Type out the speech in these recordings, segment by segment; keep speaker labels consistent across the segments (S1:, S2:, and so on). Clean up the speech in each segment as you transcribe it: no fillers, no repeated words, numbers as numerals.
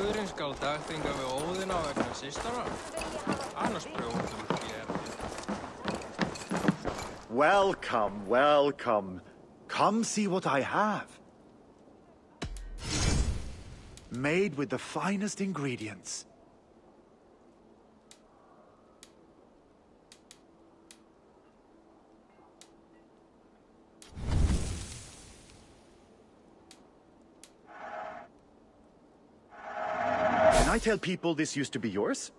S1: Guðurinn skal dagþinga við Óðina vegna systara. Annars brjótum við
S2: Welcome, welcome. Come see what I have. Made with the finest ingredients. Can I tell people this used to be yours?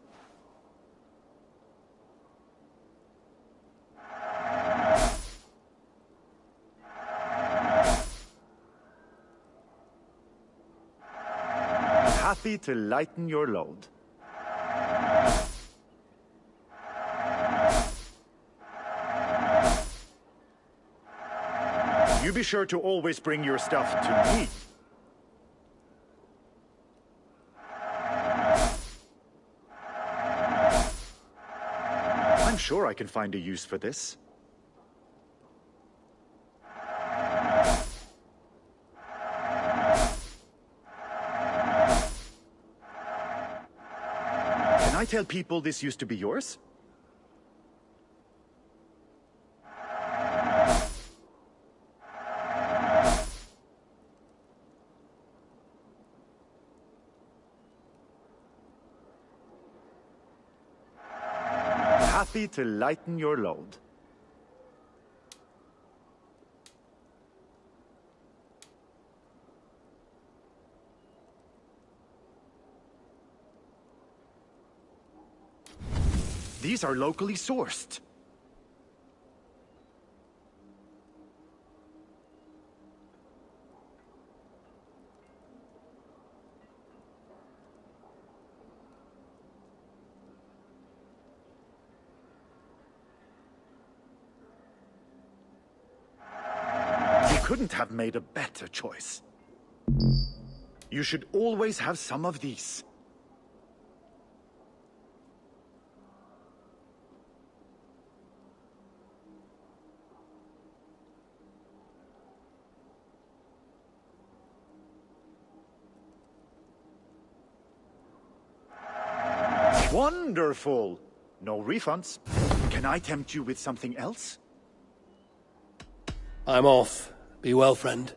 S2: Happy to lighten your load. You be sure to always bring your stuff to me. I'm sure I can find a use for this. Can I tell people this used to be yours? Happy to lighten your load. These are locally sourced. You couldn't have made a better choice. You should always have some of these. Wonderful! No refunds. Can I tempt you with something else?
S3: I'm off. Be well, friend.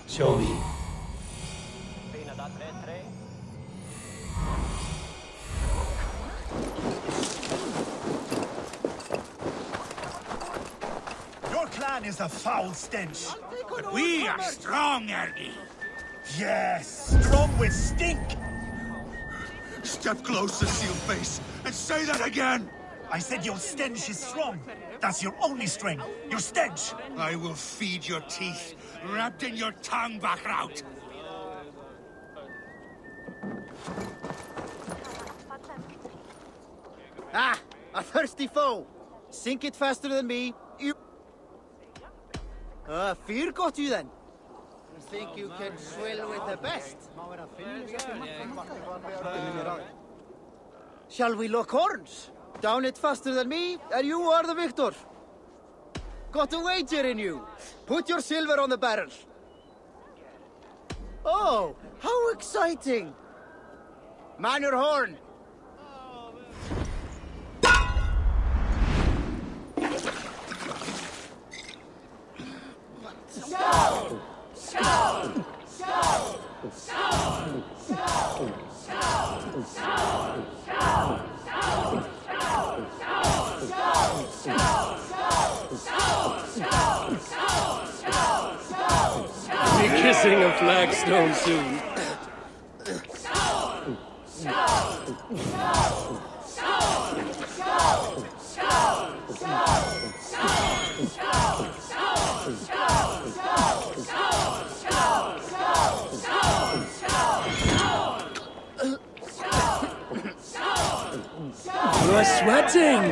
S3: Show me.
S2: Your clan is a foul stench.
S4: But we are strong, Ergi.
S2: Yes, strong with stink.
S4: Step closer, Sealface, and say that again!
S2: I said your stench is strong. That's your only strength. Your stench.
S4: I will feed your teeth, wrapped in your tongue back out.
S5: Ah, a thirsty foe. Sink it faster than me. You... fear got you then. You think you can swill with the best? Shall we lock horns? Down it faster than me, and you are the victor. Got a wager in you. Put your silver on the barrel. Oh, how exciting! Man your horn. Scout! Scout! Scout! Scout! Scout! Scout! Scout! Scout!
S3: Be kissing a flagstone soon. You are sweating!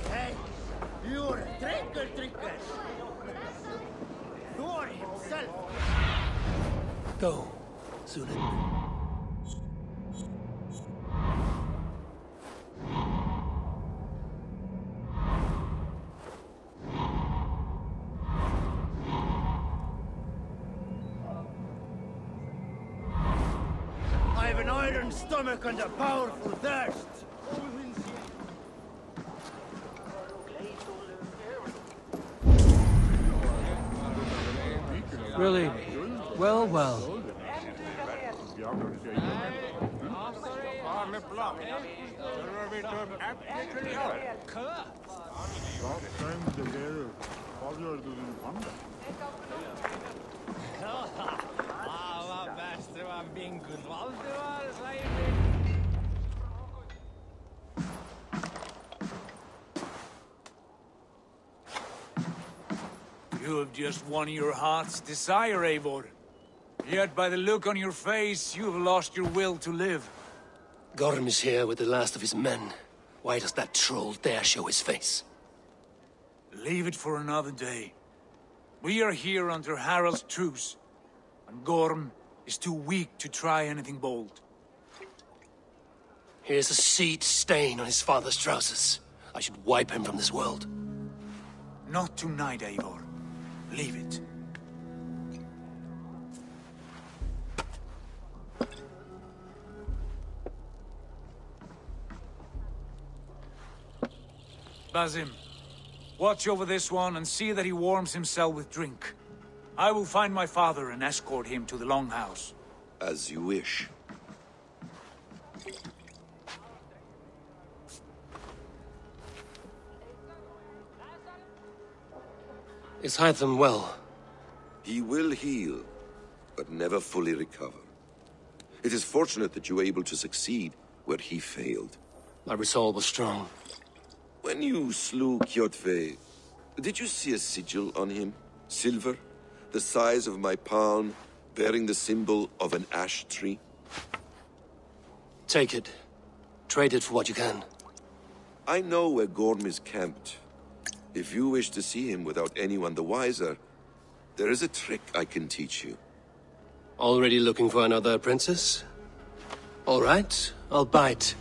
S5: Hey, you're a drinker. Thor himself.
S3: Go, Zulin.
S5: I have an iron stomach and a powerful thirst.
S3: Really? Well, well.
S6: You have just won your heart's desire, Eivor. Yet by the look on your face, you have lost your will to live.
S3: Gorm is here with the last of his men. Why does that troll dare show his face?
S6: Leave it for another day. We are here under Harald's truce, and Gorm is too weak to try anything bold.
S3: Here's a seed stain on his father's trousers. I should wipe him from this world.
S6: Not tonight, Eivor. Leave it. Basim, watch over this one and see that he warms himself with drink. I will find my father and escort him to the Longhouse.
S7: As you wish.
S3: Is Hytham well?
S7: He will heal, but never fully recover. It is fortunate that you were able to succeed where he failed.
S3: My resolve was strong.
S7: When you slew Kjotve, did you see a sigil on him? Silver? The size of my palm, bearing the symbol of an ash tree?
S3: Take it. Trade it for what you can.
S7: I know where Gorm is camped. If you wish to see him without anyone the wiser, there is a trick I can teach you.
S3: Already looking for another princess? All right, I'll bite.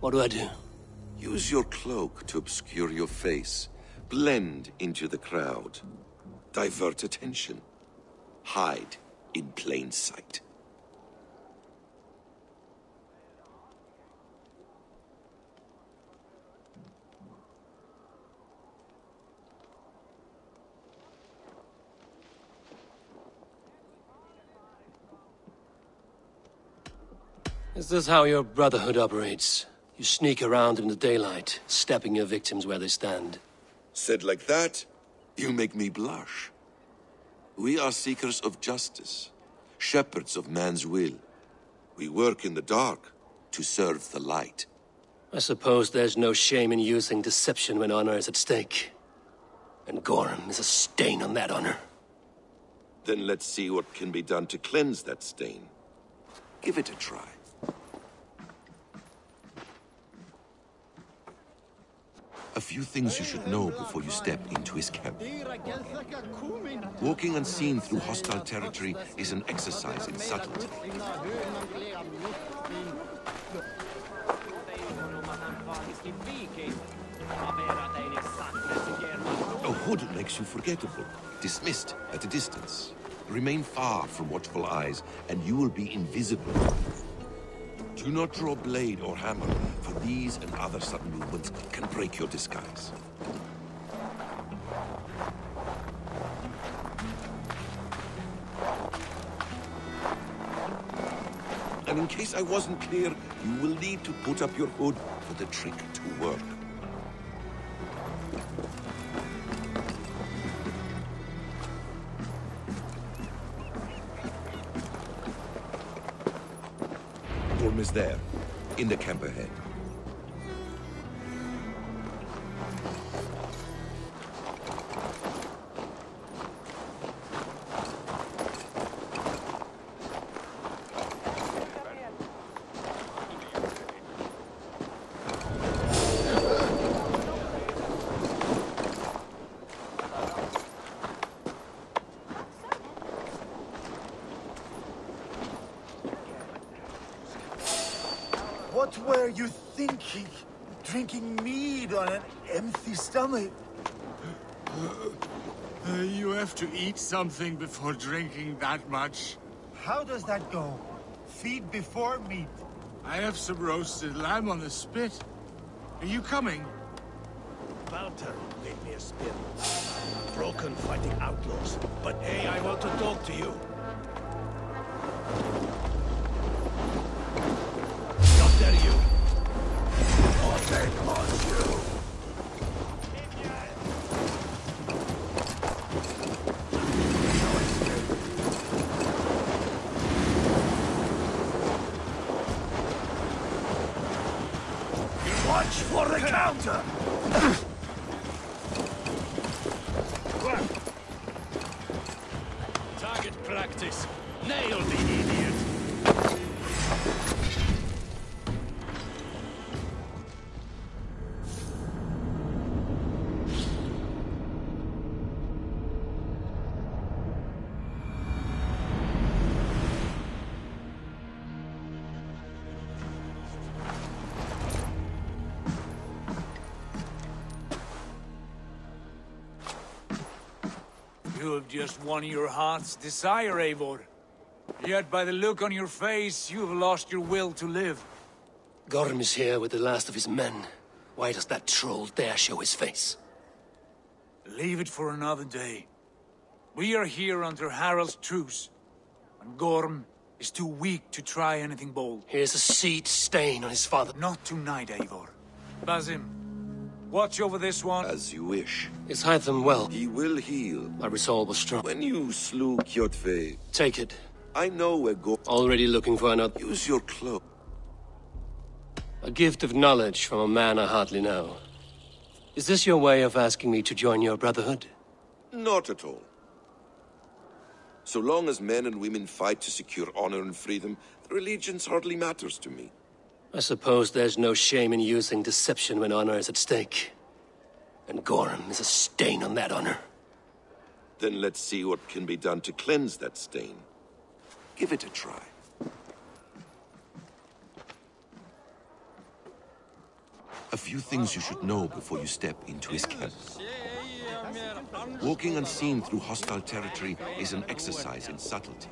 S3: What do I do?
S7: Use your cloak to obscure your face. Blend into the crowd. Divert attention. Hide in plain sight.
S3: Is this how your Brotherhood operates? You sneak around in the daylight, stepping your victims where they stand.
S7: Said like that, you make me blush. We are seekers of justice, shepherds of man's will. We work in the dark to serve the light.
S3: I suppose there's no shame in using deception when honor is at stake. And Gorm is a stain on that honor.
S7: Then let's see what can be done to cleanse that stain. Give it a try. A few things you should know before you step into his camp. Walking unseen through hostile territory is an exercise in subtlety. A hood makes you forgettable, dismissed at a distance. Remain far from watchful eyes, and you will be invisible. Do not draw blade or hammer, for these and other sudden movements can break your disguise. And in case I wasn't clear, you will need to put up your hood for the trick to work. Gorm is there, in the camp ahead.
S4: What were you thinking? Drinking mead on an empty stomach? You have to eat something before drinking that much. How does that go? Feed before meat? I have some roasted lamb on the spit. Are you coming?
S8: Walter gave me a spit. Broken fighting outlaws. But hey, I want to talk to you. Not there, you. Or take on you. Watch for the counter! Target practice. Nail the idiot.
S6: You've just won your heart's desire, Eivor. Yet by the look on your face, you've lost your will to live.
S3: Gorm is here with the last of his men. Why does that troll dare show his face?
S6: Leave it for another day. We are here under Harald's truce, and Gorm is too weak to try anything bold.
S3: Here's a seed stain on his father.
S6: Not tonight, Eivor. Basim, watch over this one.
S7: As you wish.
S3: Is Hytham well?
S7: He will heal.
S3: My resolve was strong.
S7: When you slew Kjotve,
S3: Take it.
S7: I know where Gorm...
S3: Already looking for another.
S7: Use your cloak.
S3: A gift of knowledge from a man I hardly know. Is this your way of asking me to join your brotherhood?
S7: Not at all. So long as men and women fight to secure honor and freedom, their allegiance hardly matters to me.
S3: I suppose there's no shame in using deception when honor is at stake. And Gorm is a stain on that honor.
S7: Then let's see what can be done to cleanse that stain. Give it a try. A few things you should know before you step into his camp. Walking unseen through hostile territory is an exercise in subtlety.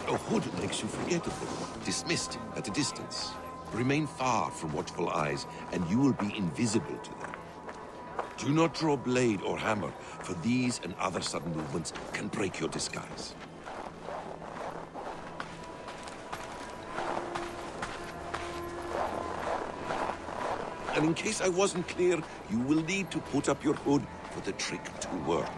S7: A hood makes you forgettable, dismissed at a distance. Remain far from watchful eyes, and you will be invisible to them. Do not draw blade or hammer, for these and other sudden movements can break your disguise. And in case I wasn't clear, you will need to put up your hood for the trick to work.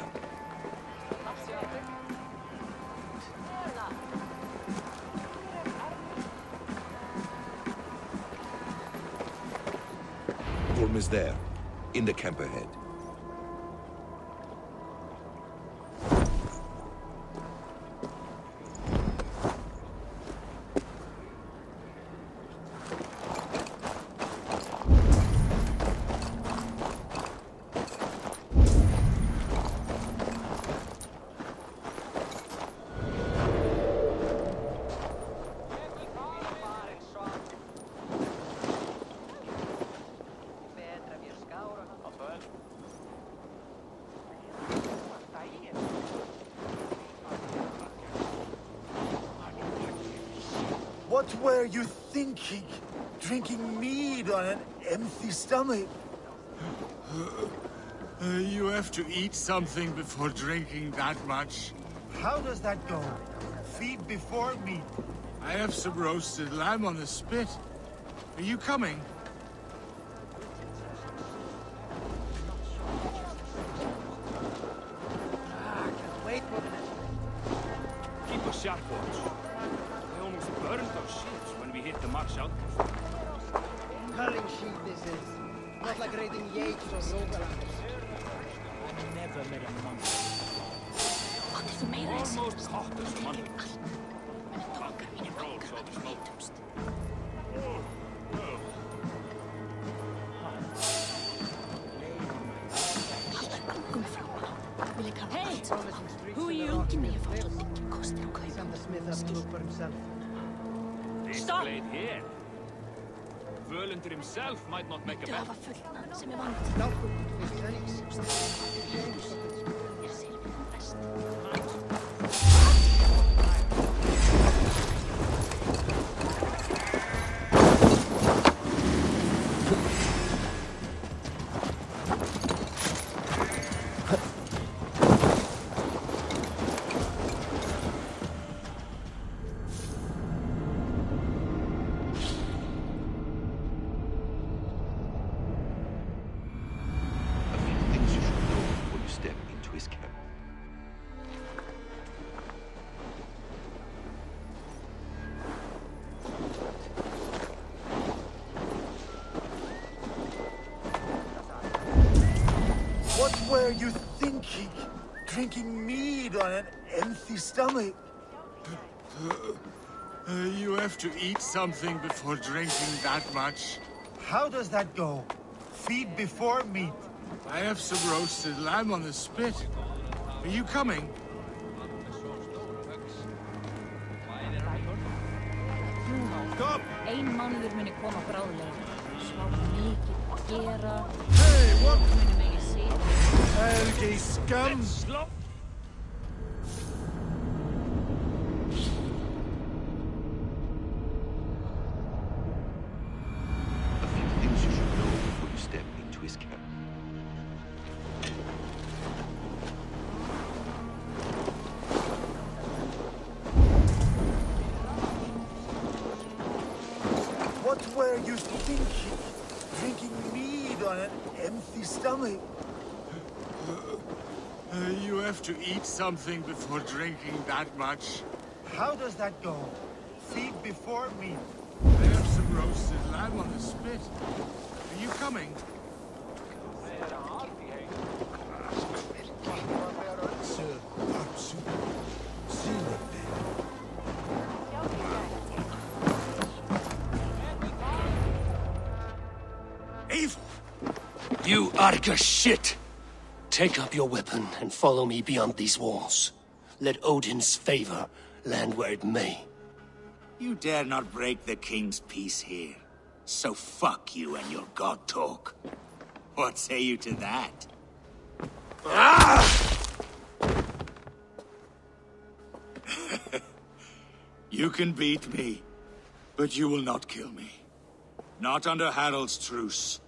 S7: Gorm is there, in the camp ahead.
S4: What were you thinking? Drinking mead on an empty stomach? You have to eat something before drinking that much. How does that go? Feed before meat. I have some roasted lamb on the spit. Are you coming?
S9: Keep a sharp watch. We almost burned our ships when we hit the Marsh outpost.
S5: Culling sheep this is. Not like raiding Yates or Rogalanders.
S9: I never met a monk.
S10: Almost
S9: Caught us money.
S10: Men het tolkar mina tankar med fritumst. Allar ungum framar. Vill jag kalla
S11: Hey! Who are you?
S10: Ekki mig að fá tótt ekki kostir að kaupa.
S5: Send the smith up to look for himself.
S9: This
S11: Stop!
S9: blade here. Völundur himself might not make a
S10: Du
S9: bet.
S10: hafa fullnað sem er vant.
S5: Doubtful fish eggs.
S10: Er silfrið best.
S7: A few things you should know before you step into his camp.
S4: What were you thinking? Drinking mead on an empty stomach? You have to eat something before drinking that much. How does that go? Feed before meat. I have some roasted lamb on the spit. Are you coming? Stop!
S11: Ein mánuður muni koma bráðlega. Svá mikið að gera.
S4: Hey, what?
S11: Muni megi sitja.
S4: Helgi scum!
S7: A few things you should know before you step into his camp.
S4: What were you thinking? Drinking mead on an empty stomach? You have to eat something before drinking that much. How does that go? Feed before meat. I have some roasted lamb on the spit. Are you coming?
S3: You Arga shit! Take up your weapon and follow me beyond these walls. Let Odin's favor land where it may.
S6: You dare not break the king's peace here. So fuck you and your god talk. What say you to that? You can beat me, but you will not kill me. Not under Harald's truce.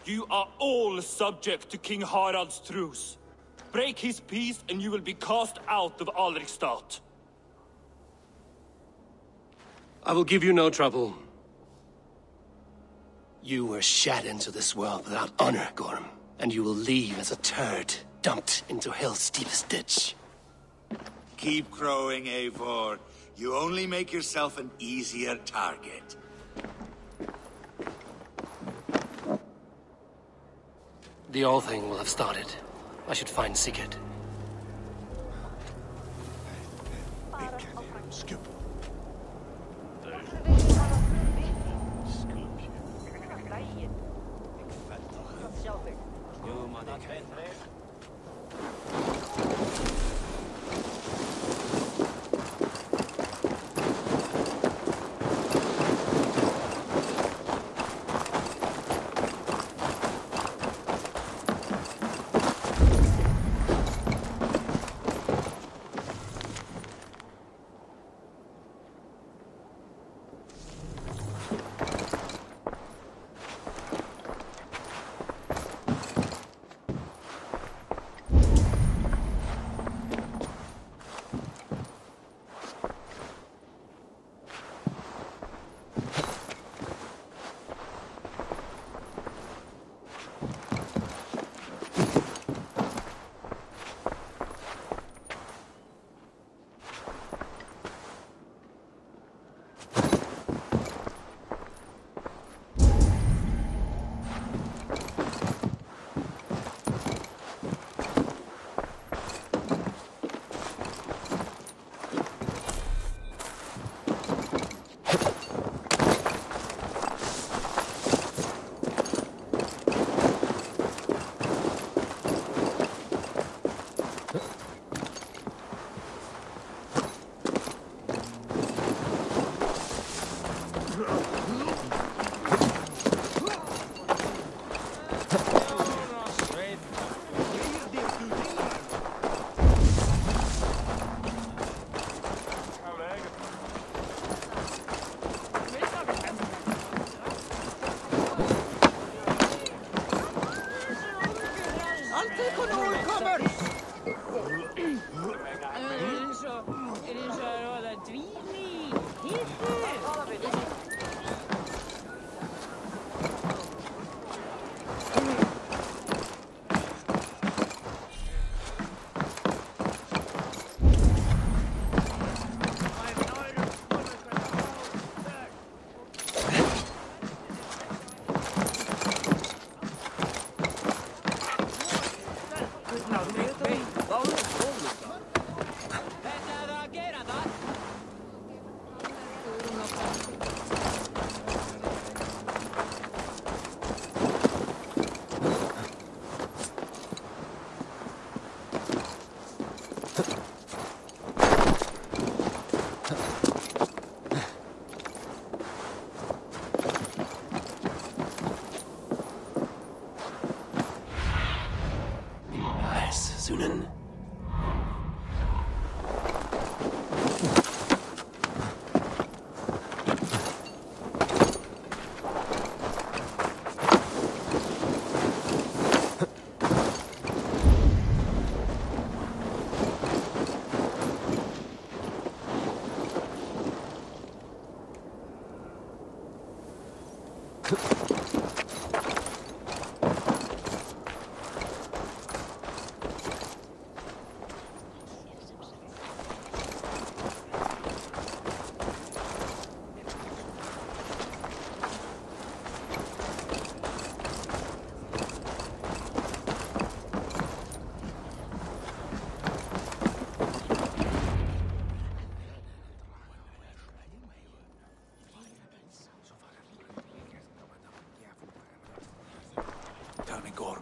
S9: You are all subject to King Harald's truce. Break his peace and you will be cast out of Alrikstad.
S3: I will give you no trouble. You were shat into this world without honor, Gorm, and you will leave as a turd dumped into hell's deepest ditch.
S6: Keep crowing, Eivor. You only make yourself an easier target.
S3: The All Thing will have started. I should find Sigurd.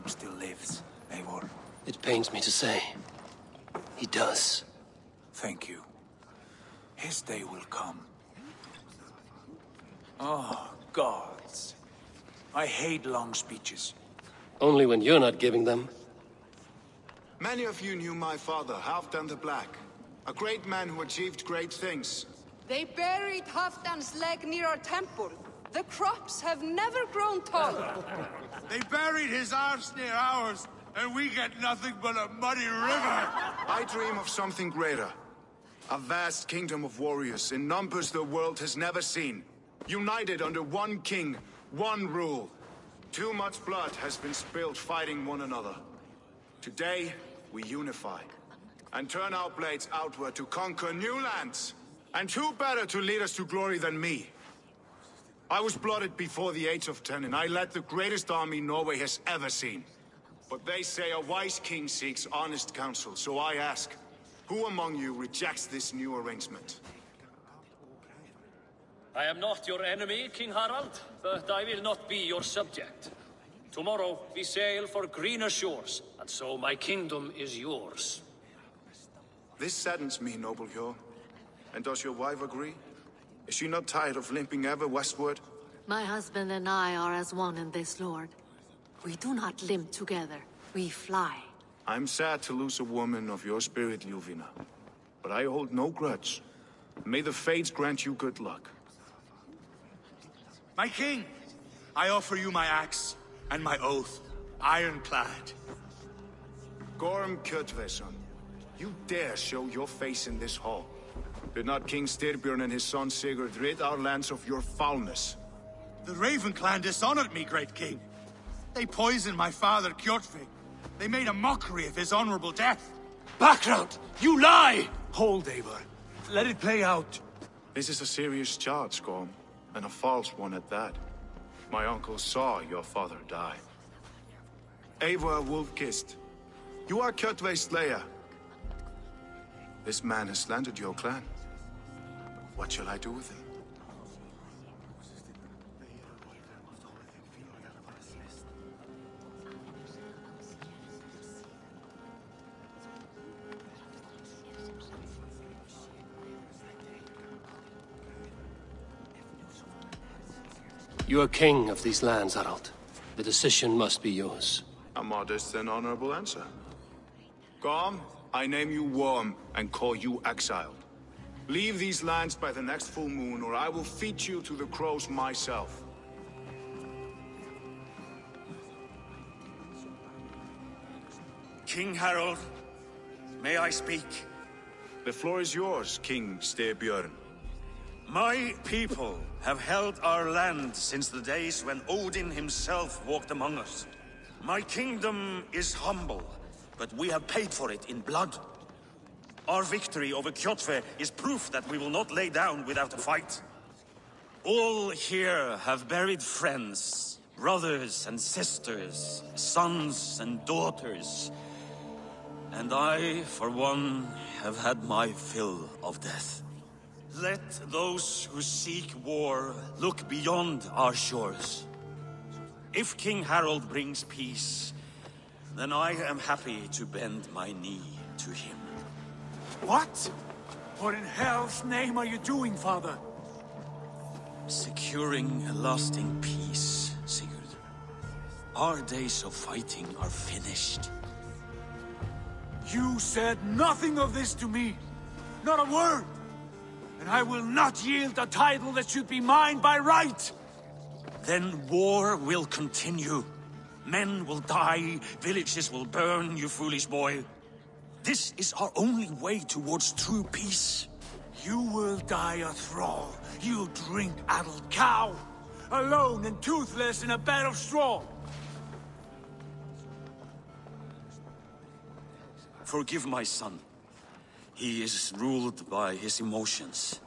S6: Still lives, Eivor.
S3: It pains me to say. He does.
S6: Thank you. His day will come. Oh, gods. I hate long speeches.
S3: Only when you're not giving them.
S12: Many of you knew my father, Halfdan the Black. A great man who achieved great things.
S13: They buried Halfdan's leg near our temple. The crops have never grown taller.
S4: They buried his arse near ours, and we get nothing but a muddy river.
S12: I dream of something greater. A vast kingdom of warriors in numbers the world has never seen. United under one king, one rule. Too much blood has been spilled fighting one another. Today, we unify. And turn our blades outward to conquer new lands. And who better to lead us to glory than me? I was blooded before the age of 10, and I led the greatest army Norway has ever seen. But they say a wise king seeks honest counsel, so I ask, who among you rejects this new arrangement?
S14: I am not your enemy, King Harald, but I will not be your subject. Tomorrow we sail for greener shores, and so my kingdom is yours.
S12: This saddens me, noble Hjor. And does your wife agree? Is she not tired of limping ever westward?
S15: My husband and I are as one in this, Lord. We do not limp together. We fly.
S12: I'm sad to lose a woman of your spirit, Ljuvina. But I hold no grudge. May the fates grant you good luck.
S4: My king, I offer you my axe and my oath, ironclad.
S12: Gorm Kjotveson, you dare show your face in this hall. Did not King Styrbjörn and his son Sigurd rid our lands of your foulness?
S4: The Raven clan dishonored me, great king. They poisoned my father, Kjotve. They made a mockery of his honorable death.
S6: Background! You lie! Hold, Eivor. Let it play out.
S12: This is a serious charge, Gorm, and a false one at that. My uncle saw your father die. Eivor Wolf-Kissed, you are Kjotve's slayer. This man has slandered your clan. What shall I do with him?
S3: You are king of these lands, Harald. The decision must be yours.
S12: A modest and honorable answer. Gorm, I name you Worm and call you exiled. Leave these lands by the next full moon, or I will feed you to the crows myself.
S4: King Harald, may I speak?
S12: The floor is yours, King Styrbjörn.
S16: My people have held our land since the days when Odin himself walked among us. My kingdom is humble, but we have paid for it in blood. Our victory over Kjotve is proof that we will not lay down without a fight. All here have buried friends, brothers and sisters, sons and daughters. And I, for one, have had my fill of death. Let those who seek war look beyond our shores. If King Harold brings peace, then I am happy to bend my knee to him.
S6: What? What in hell's name are you doing, father?
S16: Securing a lasting peace, Sigurd. Our days of fighting are finished.
S6: You said nothing of this to me. Not a word. And I will not yield a title that should be mine by right.
S16: Then war will continue. Men will die, villages will burn, you foolish boy. This is our only way towards true peace.
S6: You will die a thrall. You'll drink addled cow. Alone and toothless in a bed of straw.
S16: Forgive my son. He is ruled by his emotions.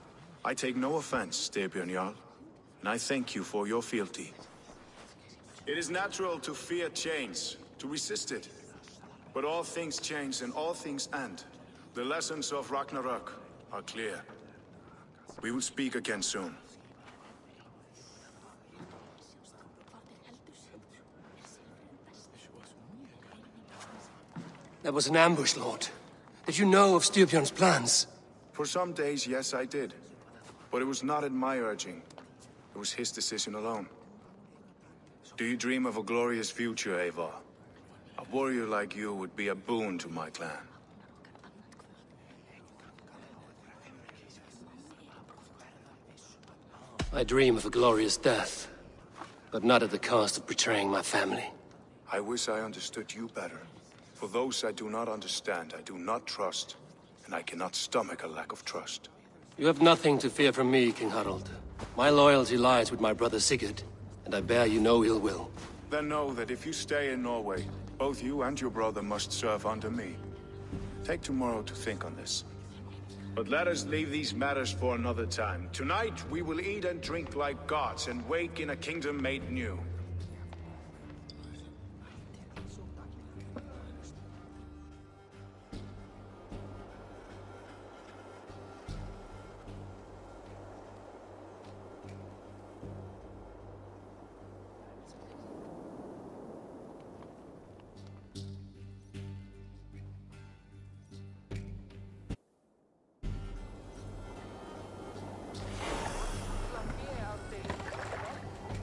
S12: I take no offense, Styrbjörn Jarl, and I thank you for your fealty. It is natural to fear change, to resist it. But all things change and all things end. The lessons of Ragnarok are clear. We will speak again soon.
S3: That was an ambush, Lord. Did you know of Styrbjörn's plans?
S12: For some days, yes, I did. But it was not at my urging. It was his decision alone. Do you dream of a glorious future, Eivor? A warrior like you would be a boon to my clan.
S3: I dream of a glorious death, but not at the cost of betraying my family.
S12: I wish I understood you better. For those I do not understand, I do not trust, and I cannot stomach a lack of trust.
S3: You have nothing to fear from me, King Harold. My loyalty lies with my brother Sigurd, and I bear you no ill will.
S12: Then know that if you stay in Norway, both you and your brother must serve under me. Take tomorrow to think on this. But let us leave these matters for another time. Tonight, we will eat and drink like gods and wake in a kingdom made new.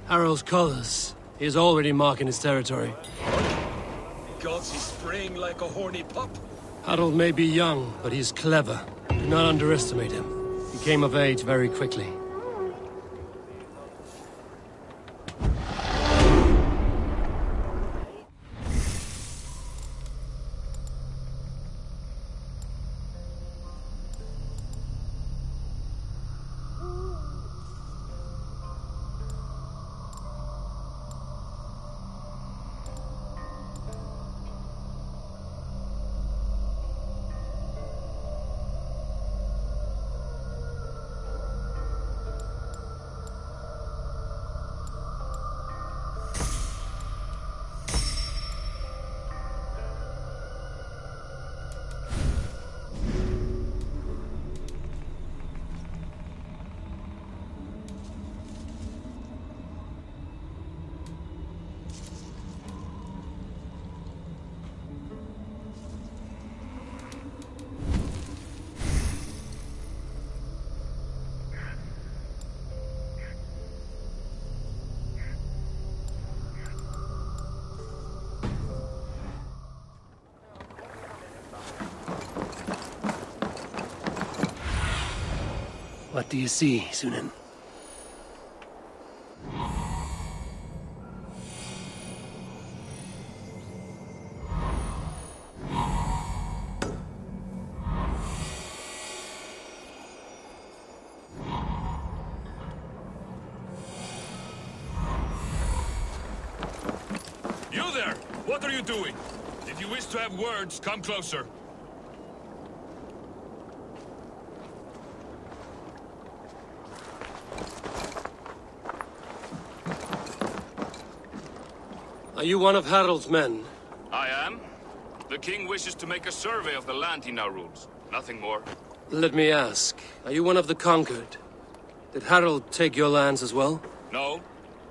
S3: Harold's colors. He is already marking his territory.
S8: Gods, he's spraying like a horny pup.
S3: Harold may be young, but he's clever. Do not underestimate him. He came of age very quickly. What do you see, Sunan?
S17: You there! What are you doing? If you wish to have words, come closer.
S3: Are you one of Harold's men?
S17: I am. The The king wishes to make a survey of the land he now rules. Nothing more.
S3: Let me ask, are you one of the conquered? Did Harold take your lands as well?
S17: No.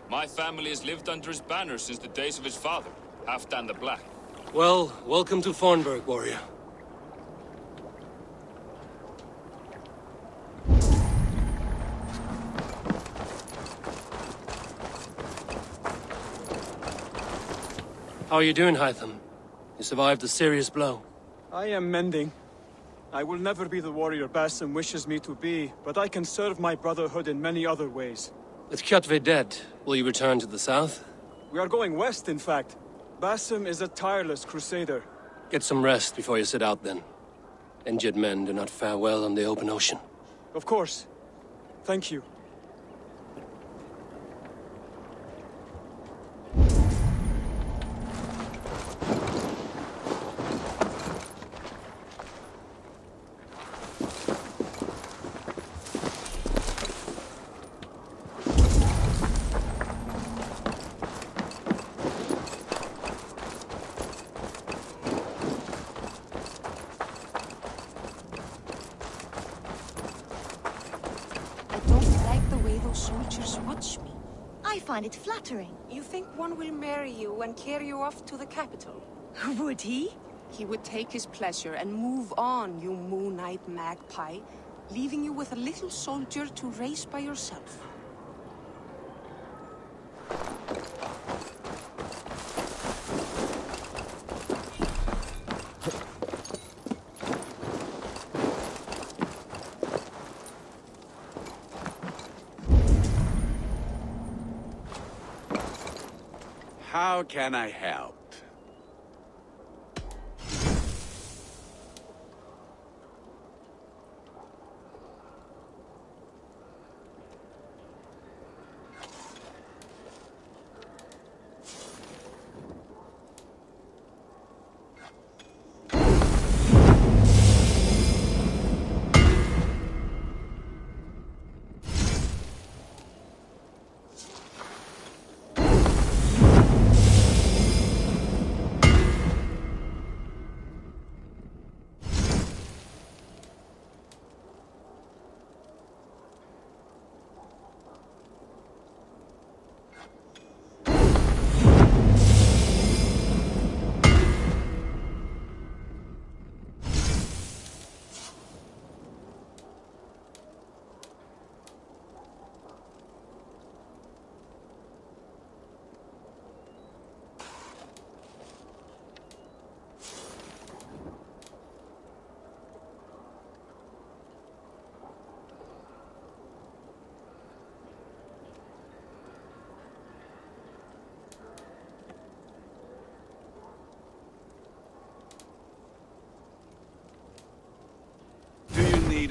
S17: My family has lived under his banner since the days of his father, Halfdan the Black.
S3: Well, welcome to Fornburg, warrior. How are you doing, Hytham? You survived a serious blow.
S18: I am mending. I will never be the warrior Basim wishes me to be, but I can serve my brotherhood in many other ways.
S3: With Kjotve dead, will you return to the south?
S18: We are going west, in fact. Basim is a tireless crusader.
S3: Get some rest before you set out, then. Injured men do not fare well on the open ocean.
S18: Of course. Thank you.
S13: Soldiers watch me.
S19: I find it flattering.
S13: You think one will marry you and carry you off to the capital?
S19: Would he?
S13: He would take his pleasure and move on, you moon-eyed magpie, leaving you with a little soldier to raise by yourself.
S20: How can I help?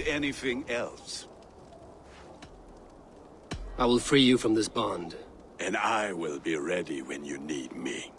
S20: Anything else?
S3: I will free you from this bond.
S20: And I will be ready when you need me.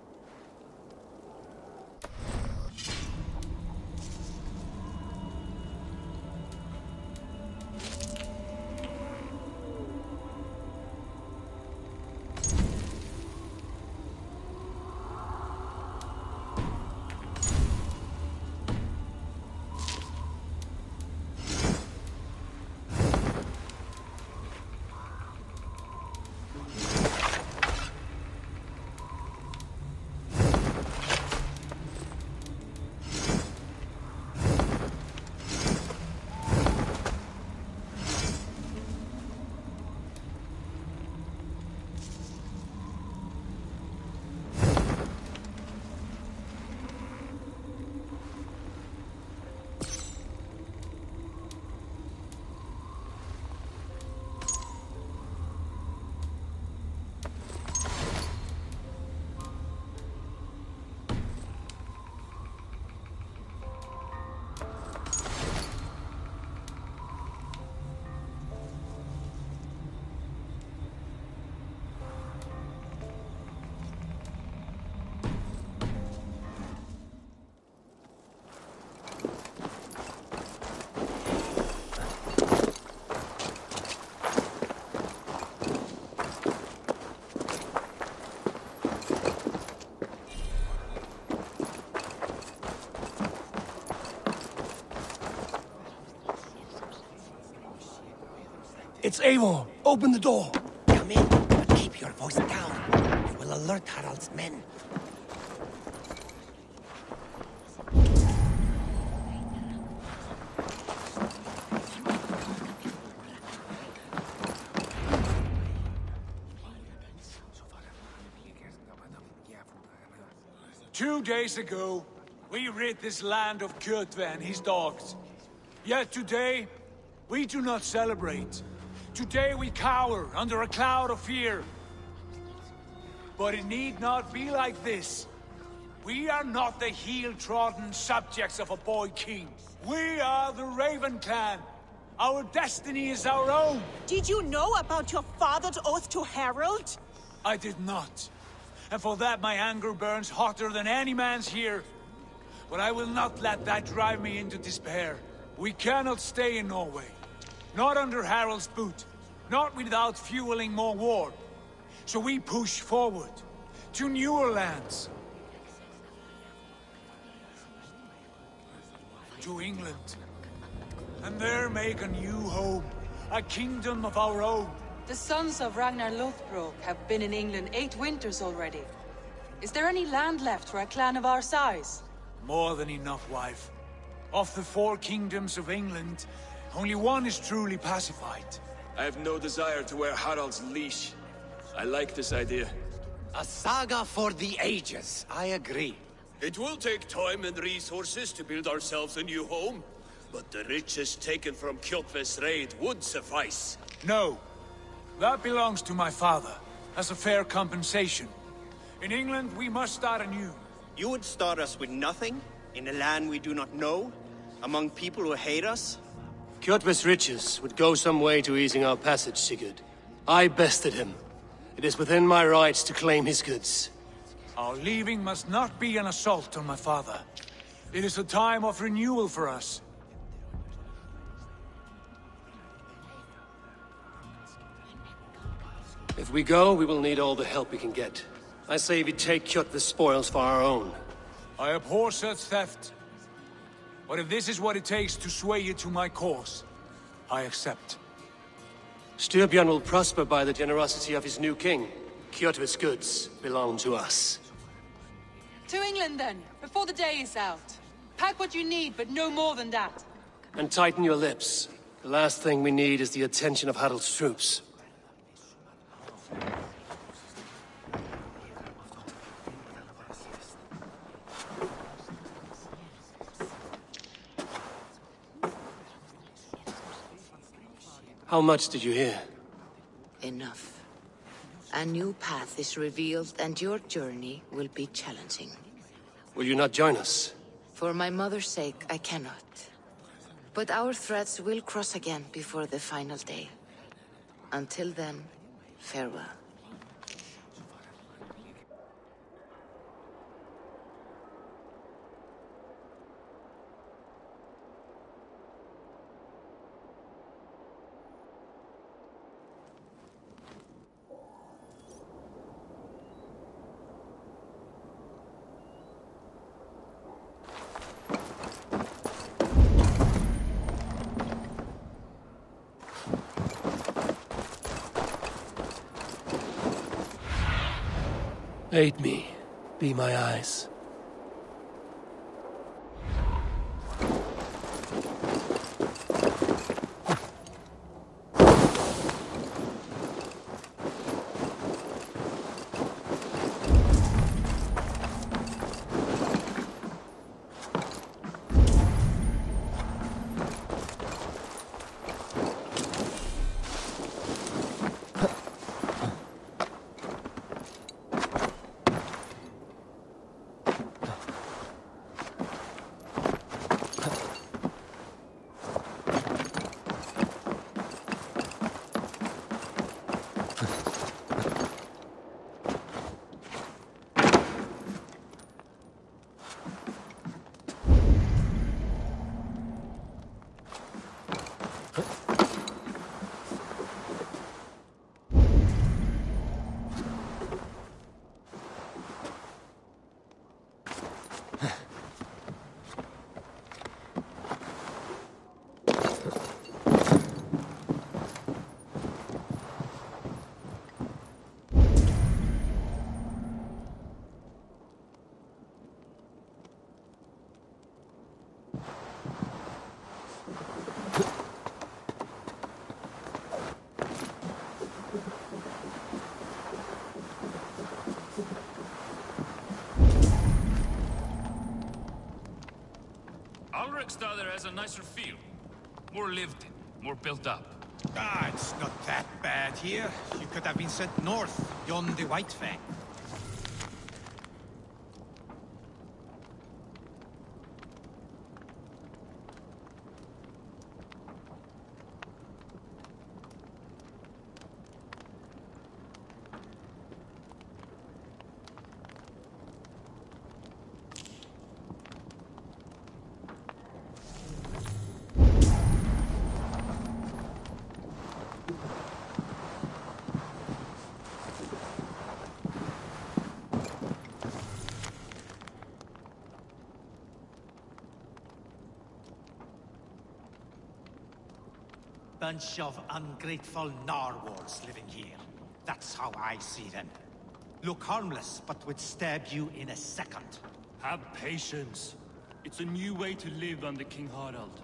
S3: It's Eivor. Open the door.
S8: Come in, but keep your voice down. It will alert Harald's men.
S6: Two days ago, we rid this land of Kjotve and his dogs. Yet today, we do not celebrate. Today we cower under a cloud of fear. But it need not be like this. We are not the heel-trodden subjects of a boy king. We are the Raven clan. Our destiny is our own.
S19: Did you know about your father's oath to Harald?
S6: I did not. And for that my anger burns hotter than any man's here. But I will not let that drive me into despair. We cannot stay in Norway. Not under Harald's boot. Not without fueling more war. So we push forward. To newer lands. To England. And there make a new home. A kingdom of our own.
S21: The sons of Ragnar Lothbrok have been in England 8 winters already. Is there any land left for a clan of our size?
S6: More than enough, wife. Of the 4 kingdoms of England, only one is truly pacified.
S20: I have no desire to wear Harald's leash. I like this idea.
S8: A saga for the ages, I agree.
S20: It will take time and resources to build ourselves a new home, but the riches taken from Kjotve's raid would suffice.
S6: No. That belongs to my father, as a fair compensation. In England, we must start anew.
S5: You would start us with nothing? In a land we do not know? Among people who hate us?
S3: Kjotve's riches would go some way to easing our passage, Sigurd. I bested him. It is within my rights to claim his goods.
S6: Our leaving must not be an assault on my father. It is a time of renewal for us.
S3: If we go, we will need all the help we can get. I say we take Kjotve's spoils for our own.
S6: I abhor such theft. But if this is what it takes to sway you to my cause, I accept.
S3: Styrbjörn will prosper by the generosity of his new king. Kjotve's goods belong to us.
S21: To England then, before the day is out. Pack what you need, but no more than that.
S3: And tighten your lips. The last thing we need is the attention of Harald's troops. How much did you hear?
S22: Enough. A new path is revealed, and your journey will be challenging.
S3: Will you not join us?
S22: For my mother's sake, I cannot. But our threads will cross again before the final day. Until then, farewell.
S3: Aid me. Be my eyes.
S17: Ulrichstad has a nicer feel. More lived in, more built up.
S1: Ah, it's not that bad here. You could have been sent north, beyond the White Fang. Bunch of ungrateful narwhals living here. That's how I see them. Look harmless, but would stab you in a second.
S9: Have patience. It's a new way to live under King Harald.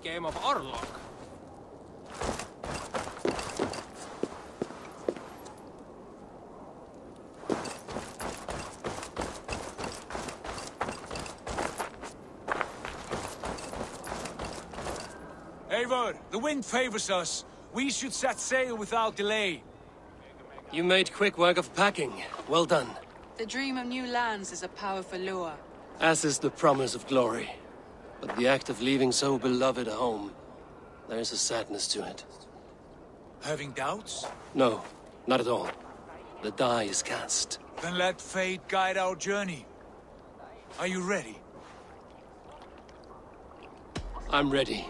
S2: Game of Orlok.
S6: Eivor, the wind favors us. We should set sail without delay.
S3: You made quick work of packing. Well done.
S21: The dream of new lands is a powerful lure.
S3: As is the promise of glory. But the act of leaving so beloved a home, there is a sadness to it.
S6: Having doubts?
S3: No, not at all. The die is cast.
S6: Then let fate guide our journey. Are you ready?
S3: I'm ready.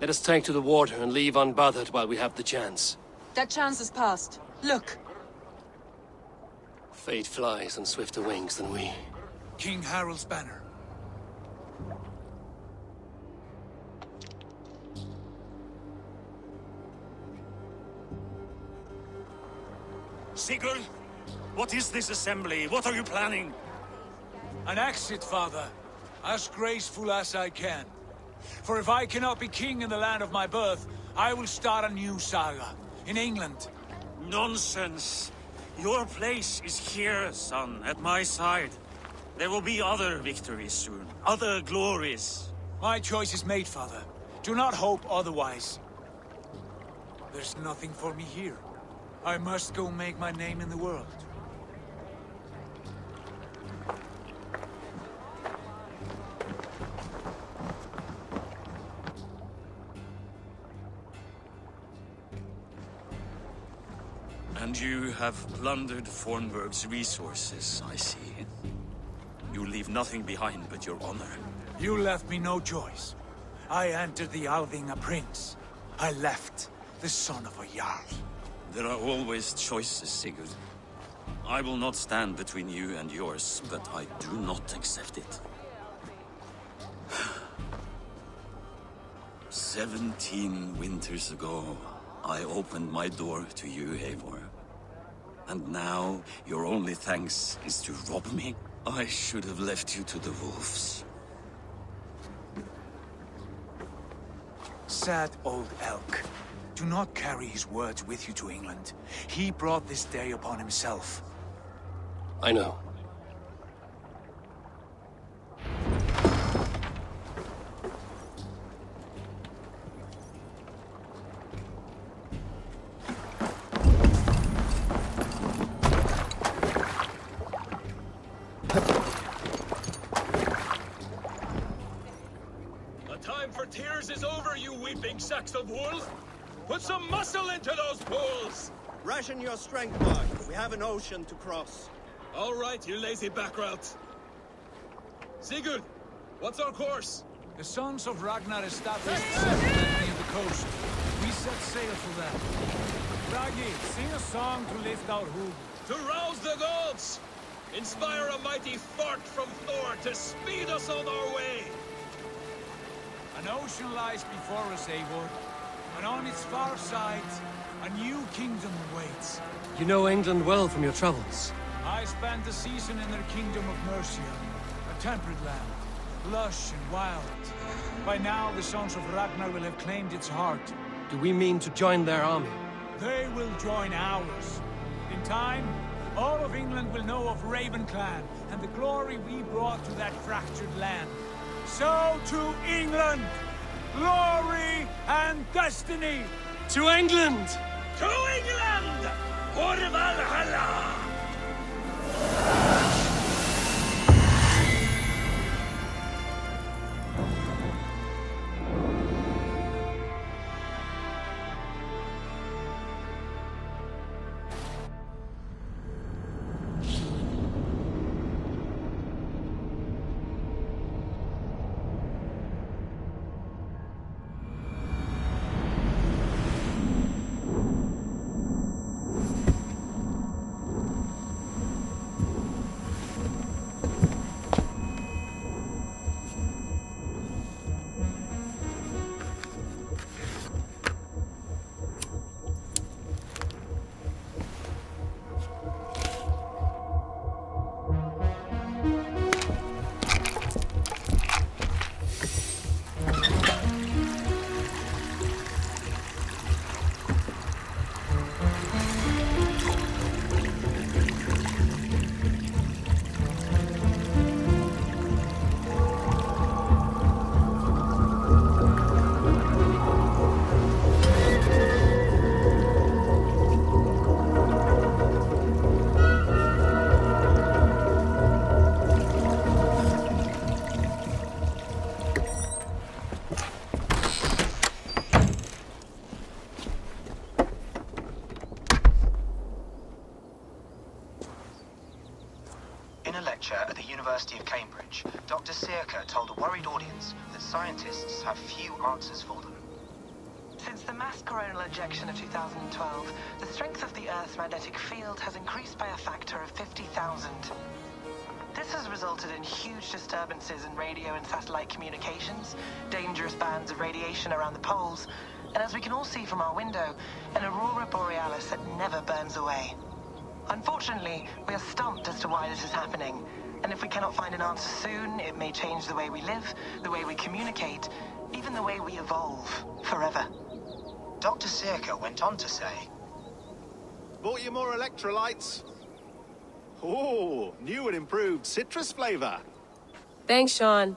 S3: Let us take to the water and leave unbothered while we have the chance.
S21: That chance has passed. Look!
S3: Fate flies on swifter wings than we.
S6: King Harald's banner.
S16: Sigurd, what is this assembly? What are you planning?
S6: An exit, father. As graceful as I can. For if I cannot be king in the land of my birth, I will start a new saga. In England.
S16: Nonsense. Your place is here, son, at my side. There will be other victories soon. Other glories.
S6: My choice is made, father. Do not hope otherwise. There's nothing for me here. I must go make my name in the world.
S16: And you have plundered Fornburg's resources, I see. You leave nothing behind but your honor.
S6: You left me no choice. I entered the Alving a prince. I left the son of a Jarl.
S16: There are always choices, Sigurd. I will not stand between you and yours, but I do not accept it. 17 winters ago, I opened my door to you, Eivor. And now, your only thanks is to rob me? I should have left you to the wolves.
S6: Sad old elk. Do not carry his words with you to England. He brought this day upon himself.
S3: I know.
S20: Tears is over, you weeping sacks of wool! Put some muscle into those bulls!
S8: Ration your strength, boy. We have an ocean to cross.
S20: All right, you lazy backrout. Sigurd, what's our course?
S6: The sons of Ragnar established settlement near the coast. We set sail for them. Raggi, sing a song to lift our hoof.
S20: To rouse the gods! Inspire a mighty fart from Thor to speed us on our way!
S6: An ocean lies before us, Eivor, and on its far side, a new kingdom awaits.
S3: You know England well from your travels.
S6: I spent a season in their kingdom of Mercia, a temperate land, lush and wild. By now, the sons of Ragnar will have claimed its heart.
S3: Do we mean to join their army?
S6: They will join ours. In time, all of England will know of Raven Clan and the glory we brought to that fractured land. So to England! Glory and destiny!
S3: To England!
S20: To England! For Valhalla!
S10: At the University of Cambridge, Dr. Circa told a worried audience that scientists have few answers for them.
S11: Since the mass coronal ejection of 2012, the strength of the Earth's magnetic field has increased by a factor of 50,000. This has resulted in huge disturbances in radio and satellite communications, dangerous bands of radiation around the poles, and as we can all see from our window, an aurora borealis that never burns away. Unfortunately, we are stumped as to why this is happening, and if we cannot find an answer soon, it may change the way we live, the way we communicate, even the way we evolve, forever.
S10: Dr. Circa went on to say,
S8: Bought you more electrolytes? Oh, new and improved citrus flavor.
S23: Thanks, Sean.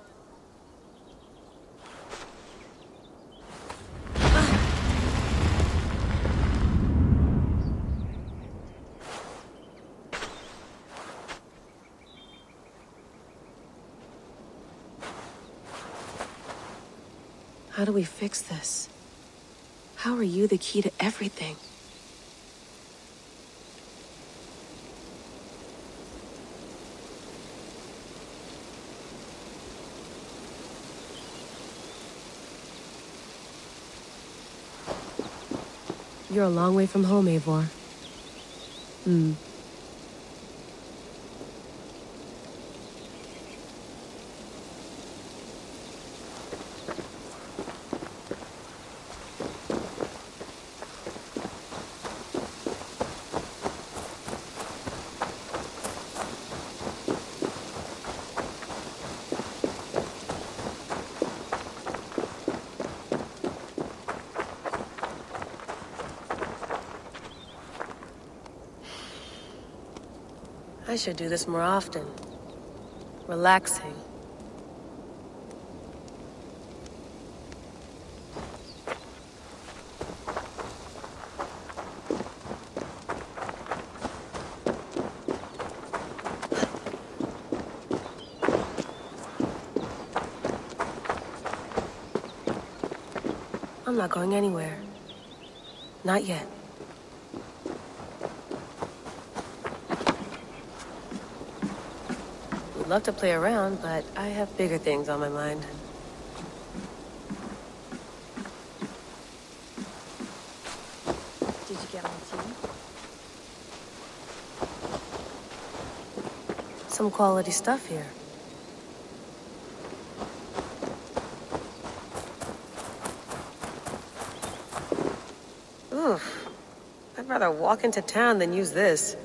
S23: How do we fix this? How are you the key to everything? You're a long way from home, Eivor. I should do this more often. Relaxing. I'm not going anywhere. Not yet. Would love to play around, but I have bigger things on my mind.
S7: Did you get my tea?
S23: Some quality stuff here. Oof. I'd rather walk into town than use this.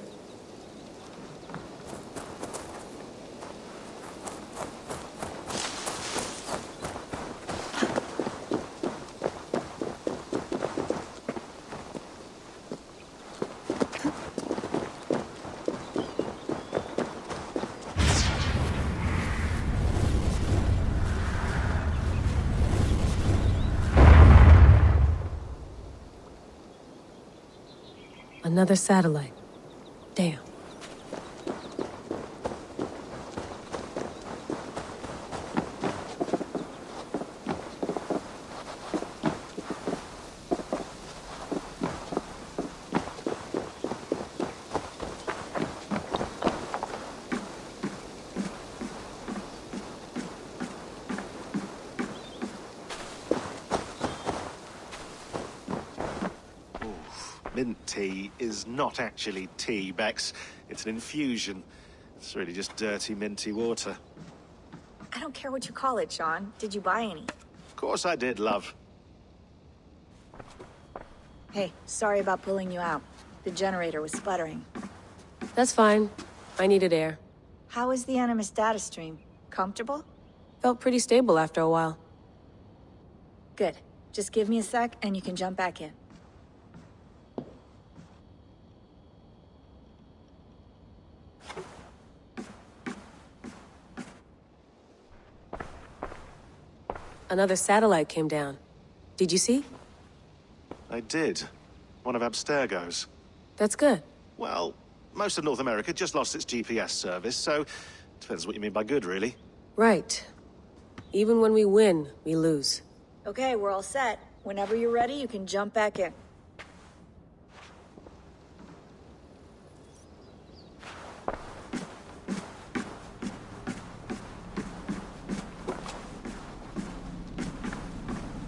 S23: Another satellite. Damn.
S8: Mint tea is not actually tea, Bex. It's an infusion. It's really just dirty, minty water.
S7: I don't care what you call it, Sean. Did you buy any?
S8: Of course I did, love.
S7: Hey, sorry about pulling you out. The generator was sputtering.
S23: That's fine. I needed air.
S7: How is the Animus data stream? Comfortable?
S23: Felt pretty stable after a while.
S7: Good. Just give me a sec and you can jump back in.
S23: Another satellite came down. Did you see?
S8: I did. One of Abstergo's.
S23: That's good.
S8: Well, most of North America just lost its GPS service, so depends what you mean by good, really.
S23: Right. Even when we win, we lose.
S7: Okay, we're all set. Whenever you're ready, you can jump back in.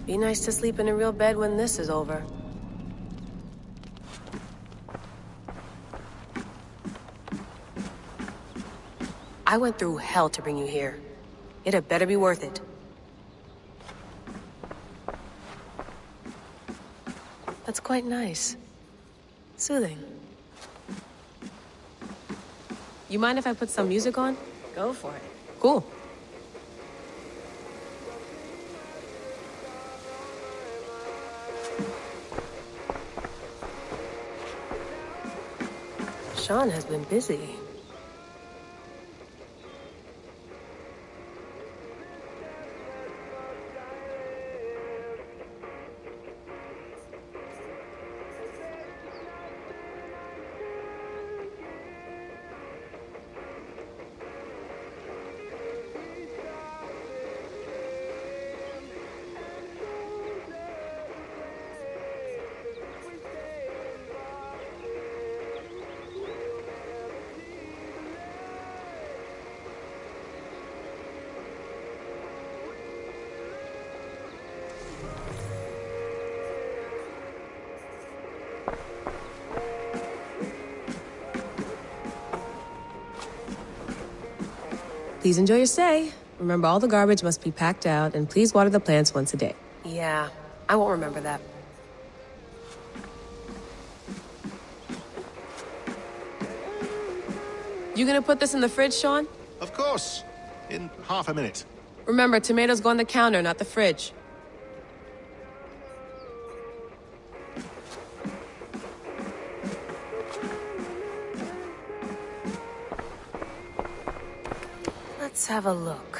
S23: Be nice to sleep in a real bed when this is over. I went through hell to bring you here. It had better be worth it. That's quite nice. Soothing. You mind if I put some music on?
S7: Go for it.
S23: Cool. Sean has been busy. Please enjoy your stay. Remember, all the garbage must be packed out, and please water the plants once a day. Yeah, I won't remember that. You gonna put this in the fridge, Sean?
S8: Of course. In half a minute.
S23: Remember, tomatoes go on the counter, not the fridge. Let's have a look.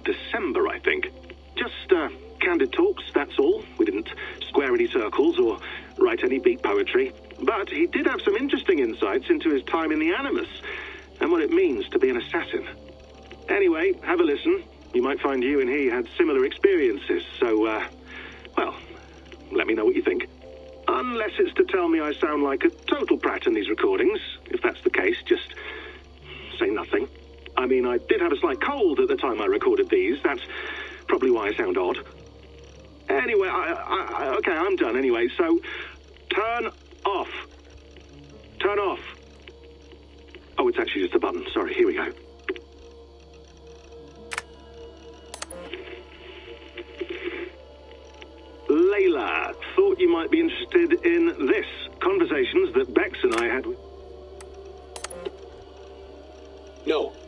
S4: December, I think. Just, candid talks, that's all. We didn't square any circles or write any beat poetry. But he did have some interesting insights into his time in the Animus and what it means to be an assassin. Anyway, have a listen. You might find you and he had similar experiences, so, well, let me know what you think. Unless it's to tell me I sound like a total prat in these recordings. If that's the case, just say nothing. I mean, I did have a slight cold at the time I recorded these. That's probably why I sound odd. Anyway, okay, I'm done anyway, so turn off. Turn off. Oh, it's actually just a button. Sorry, here we go. Layla, thought you might be interested in this. Conversations that Bex and I had with...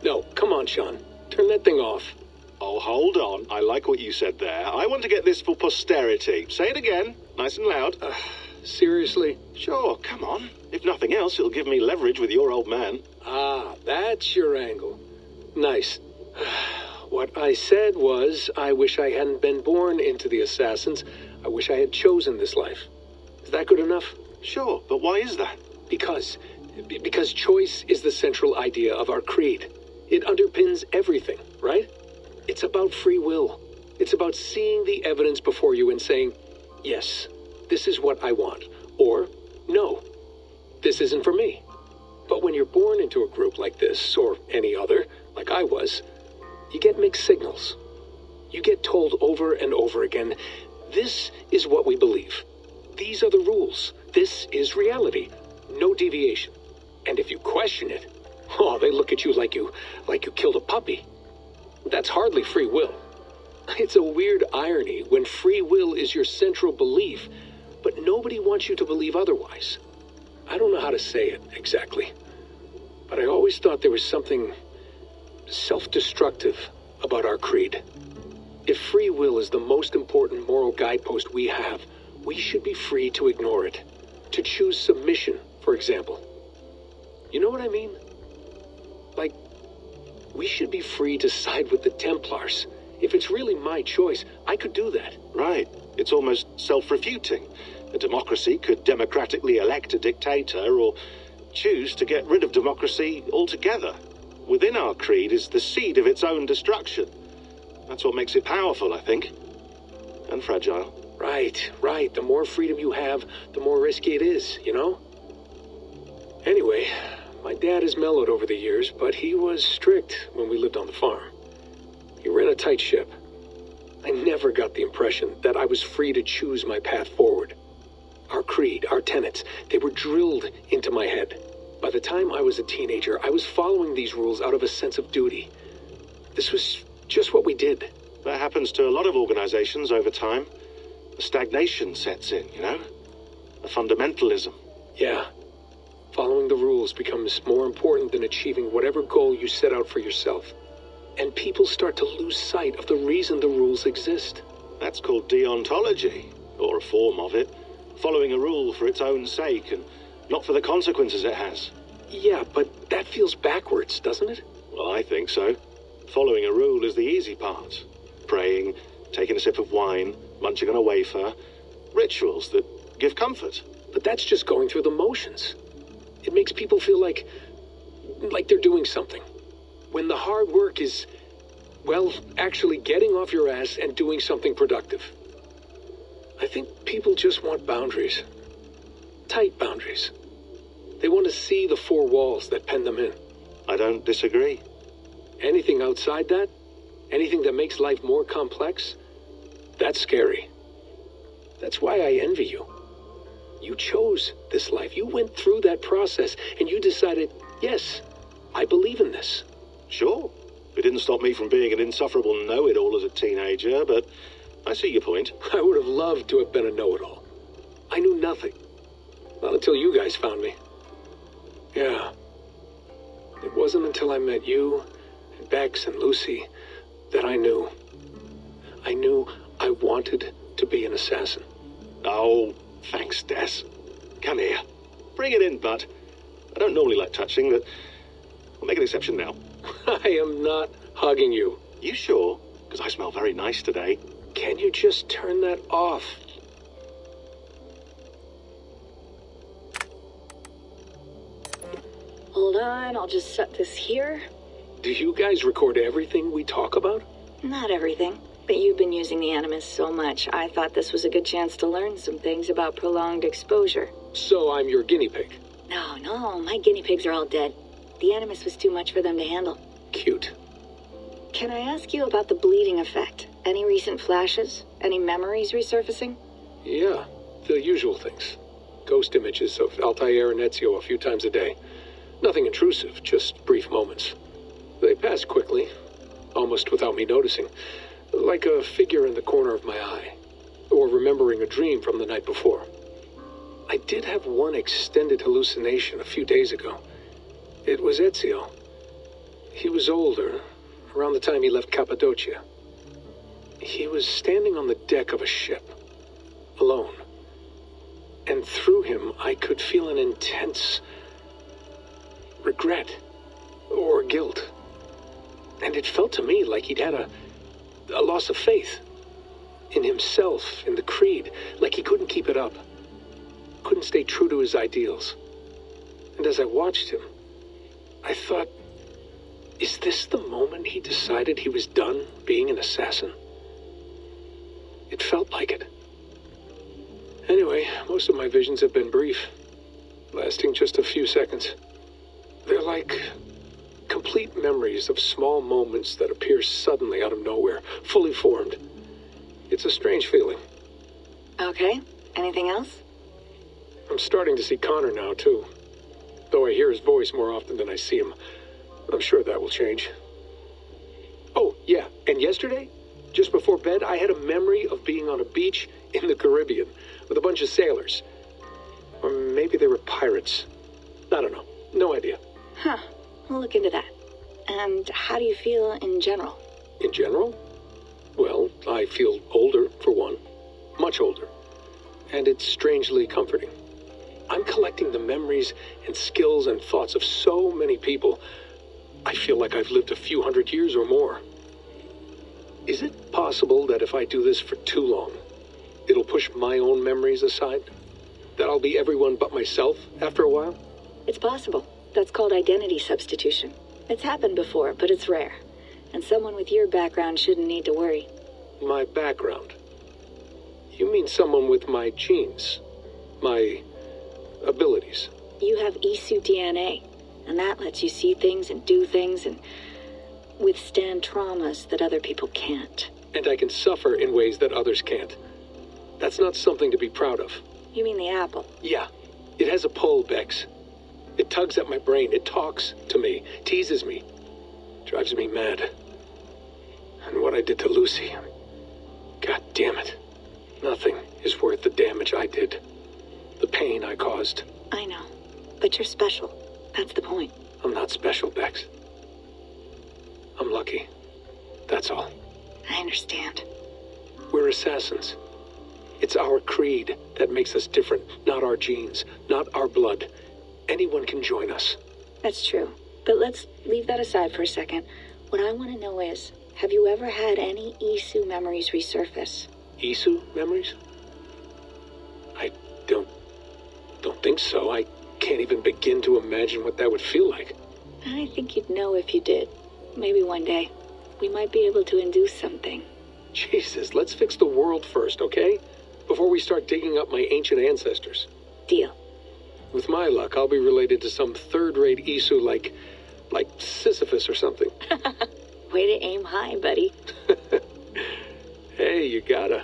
S14: No, come on, Sean. Turn that thing off.
S15: Oh, hold on. I like what you said there. I want to get this for posterity. Say it again, nice and loud.
S14: Seriously?
S15: Sure, come on. If nothing else, it'll give me leverage with your old man.
S14: Ah, that's your angle. Nice. What I said was, I wish I hadn't been born into the Assassins. I wish I had chosen this life. Is that good enough?
S15: Sure, but why is that?
S14: Because choice is the central idea of our creed. It underpins everything, right? It's about free will. It's about seeing the evidence before you and saying, yes, this is what I want. Or, no, this isn't for me. But when you're born into a group like this, or any other, like I was, you get mixed signals. You get told over and over again, this is what we believe. These are the rules. This is reality. No deviation. And if you question it, oh, they look at you like you killed a puppy. That's hardly free will. It's a weird irony when free will is your central belief, but nobody wants you to believe otherwise. I don't know how to say it exactly, but I always thought there was something self-destructive about our creed. If free will is the most important moral guidepost we have, we should be free to ignore it. To choose submission, for example. You know what I mean? Like, we should be free to side with the Templars. If it's really my choice, I could do that.
S15: Right. It's almost self-refuting. A democracy could democratically elect a dictator or choose to get rid of democracy altogether. Within our creed is the seed of its own destruction. That's what makes it powerful, I think. And fragile.
S14: Right. The more freedom you have, the more risky it is, you know? Anyway, my dad has mellowed over the years, but he was strict when we lived on the farm. He ran a tight ship. I never got the impression that I was free to choose my path forward. Our creed, our tenets, they were drilled into my head. By the time I was a teenager, I was following these rules out of a sense of duty. This was just what we did.
S15: That happens to a lot of organizations over time. The stagnation sets in, you know? A fundamentalism.
S14: Yeah. Following the rules rules becomes more important than achieving whatever goal you set out for yourself. And people start to lose sight of the reason the rules exist.
S15: That's called deontology, or a form of it. Following a rule for its own sake, and not for the consequences it has.
S14: Yeah, but that feels backwards, doesn't it?
S15: Well, I think so. Following a rule is the easy part. Praying, taking a sip of wine, munching on a wafer. Rituals that give comfort.
S14: But that's just going through the motions. It makes people feel like they're doing something. When the hard work is, well, actually getting off your ass and doing something productive. I think people just want boundaries. Tight boundaries. They want to see the four walls that pen them in.
S15: I don't disagree.
S14: Anything outside that, anything that makes life more complex, that's scary. That's why I envy you. You chose this life. You went through that process, and you decided, yes, I believe in this.
S15: Sure. It didn't stop me from being an insufferable know-it-all as a teenager, but I see your point.
S14: I would have loved to have been a know-it-all. I knew nothing. Not until you guys found me. Yeah. It wasn't until I met you, and Bex, and Lucy, that I knew. I knew I wanted to be an assassin.
S15: Oh, thanks, Des. Come here. Bring it in, bud. I don't normally like touching, but I'll make an exception now.
S14: I am not hugging you.
S15: You sure? Because I smell very nice today.
S14: Can you just turn that off?
S7: Hold on, I'll just set this here.
S14: Do you guys record everything we talk about?
S7: Not everything, but you've been using the Animus so much, I thought this was a good chance to learn some things about prolonged exposure.
S14: So I'm your guinea pig?
S7: No, my guinea pigs are all dead. The Animus was too much for them to handle.
S14: Cute.
S7: Can I ask you about the bleeding effect? Any recent flashes? Any memories resurfacing?
S14: Yeah, the usual things. Ghost images of Altair and Ezio a few times a day. Nothing intrusive, just brief moments. They pass quickly, almost without me noticing. Like a figure in the corner of my eye. Or remembering a dream from the night before. I did have one extended hallucination a few days ago. It was Ezio. He was older, around the time he left Cappadocia. He was standing on the deck of a ship, alone. And through him, I could feel an intense regret or guilt. And it felt to me like he'd had a loss of faith in himself, in the creed, like he couldn't keep it up, couldn't stay true to his ideals. And as I watched him, I thought, is this the moment he decided he was done being an assassin? It felt like it. Anyway, most of my visions have been brief, lasting just a few seconds. They're like complete memories of small moments that appear suddenly out of nowhere, fully formed. It's a strange feeling.
S7: Okay, anything else?
S14: I'm starting to see Connor now, too. Though I hear his voice more often than I see him. I'm sure that will change. Oh, yeah, and yesterday, just before bed, I had a memory of being on a beach in the Caribbean with a bunch of sailors. Or maybe they were pirates. I don't know. No idea.
S7: Huh. We'll look into that. And how do you feel in general?
S14: In general? Well, I feel older, for one. Much older. And it's strangely comforting. I'm collecting the memories and skills and thoughts of so many people. I feel like I've lived a few hundred years or more. Is it possible that if I do this for too long, it'll push my own memories aside? That I'll be everyone but myself after a while?
S7: It's possible. That's called identity substitution. It's happened before, but it's rare. And someone with your background shouldn't need to worry.
S14: My background? You mean someone with my genes? My abilities?
S7: You have Isu DNA, and that lets you see things and do things and withstand traumas that other people can't.
S14: And I can suffer in ways that others can't. That's not something to be proud of.
S7: You mean the apple?
S14: Yeah. It has a pull, Bex. It tugs at my brain. It talks to me. Teases me. Drives me mad. And what I did to Lucy... God damn it. Nothing is worth the damage I did. The pain I caused.
S7: I know. But you're special. That's the point.
S14: I'm not special, Bex. I'm lucky. That's all.
S7: I understand.
S14: We're assassins. It's our creed that makes us different, not our genes, not our blood. Anyone can join us.
S7: That's true. But let's leave that aside for a second. What I want to know is, have you ever had any Isu memories resurface?
S14: Isu memories? I don't think so. I can't even begin to imagine what that would feel like.
S7: I think you'd know if you did. Maybe one day. We might be able to induce something.
S14: Jesus, let's fix the world first, okay? Before we start digging up my ancient ancestors.
S7: Deal.
S14: With my luck, I'll be related to some third-rate Isu like Sisyphus or something.
S7: Way to aim high, buddy.
S14: Hey, you gotta.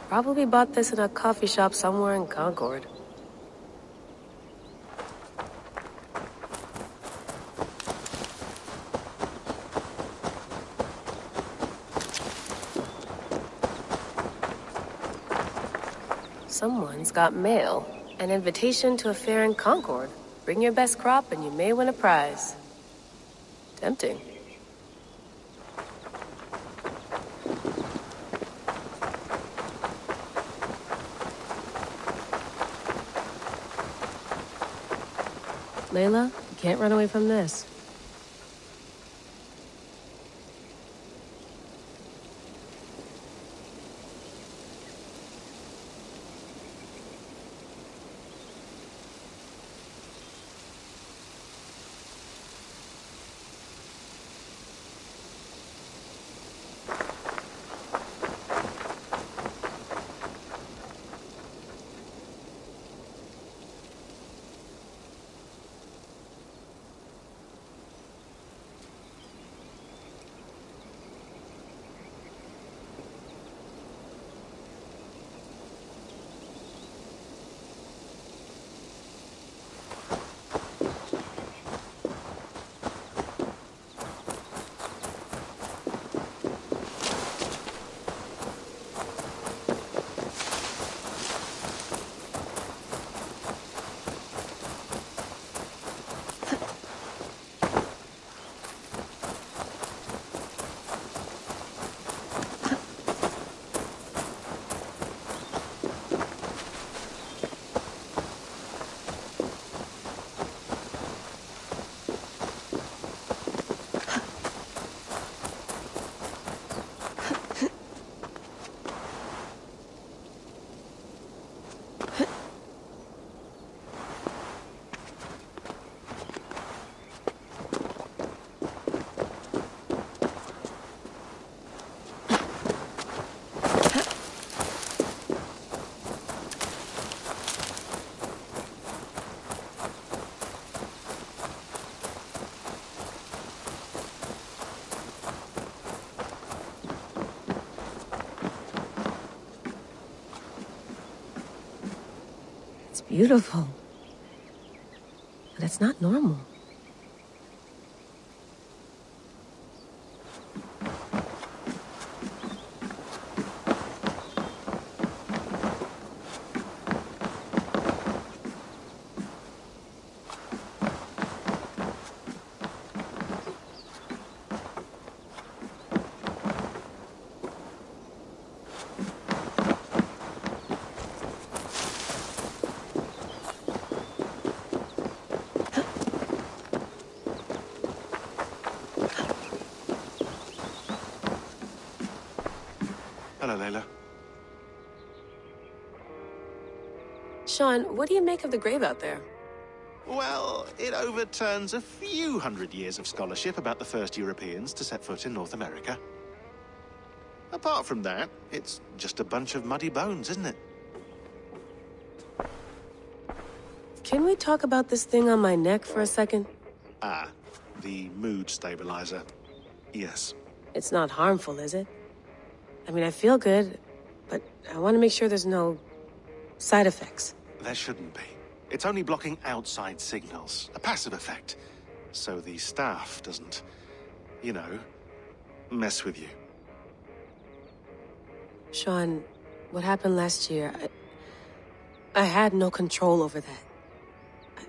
S23: Probably bought this in a coffee shop somewhere in Concord. Someone's got mail. An invitation to a fair in Concord. Bring your best crop and you may win a prize. Tempting. Layla, you can't run away from this. beautiful. But it's not normal.
S12: Hello, Layla.
S23: Sean, what do you make of the grave out there?
S12: Well, it overturns a few hundred years of scholarship about the first Europeans to set foot in North America. Apart from that, it's just a bunch of muddy bones, isn't it?
S23: Can we talk about this thing on my neck for a second?
S12: Ah, the mood stabilizer. Yes.
S23: It's not harmful, is it? I mean, I feel good, but I want to make sure there's no side effects.
S12: There shouldn't be. It's only blocking outside signals, a passive effect, so the staff doesn't, you know, mess with you.
S23: Sean, what happened last year, I had no control over that.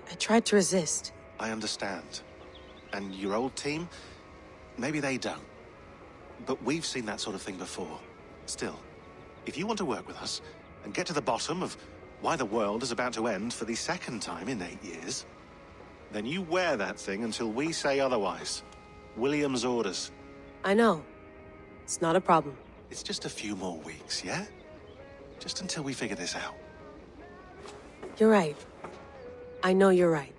S23: I tried to resist.
S12: I understand. And your old team, maybe they don't. But we've seen that sort of thing before. Still, if you want to work with us and get to the bottom of why the world is about to end for the second time in 8 years, then you wear that thing until we say otherwise. William's orders.
S23: I know. It's not a problem.
S12: It's just a few more weeks, yeah? Just until we figure this out.
S23: You're right. I know you're right.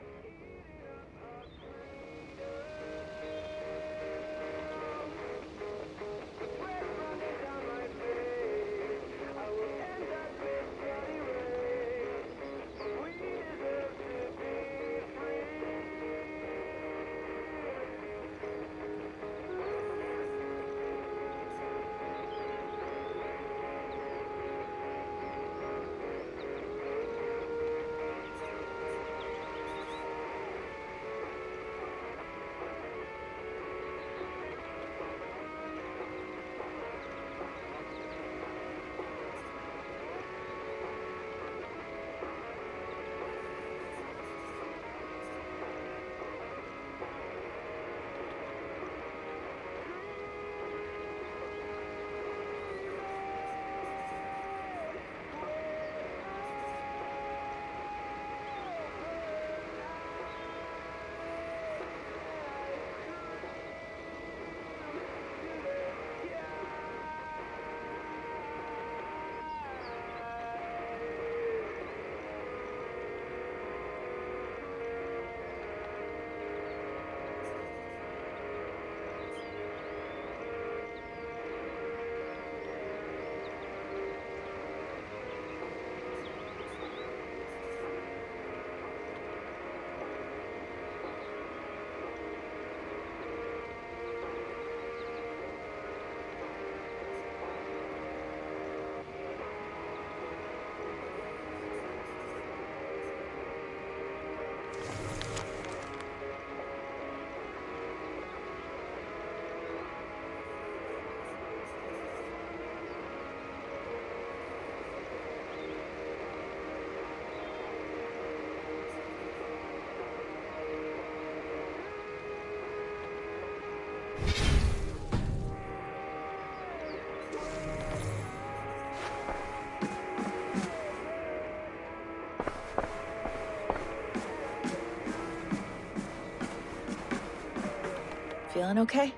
S7: Feeling okay?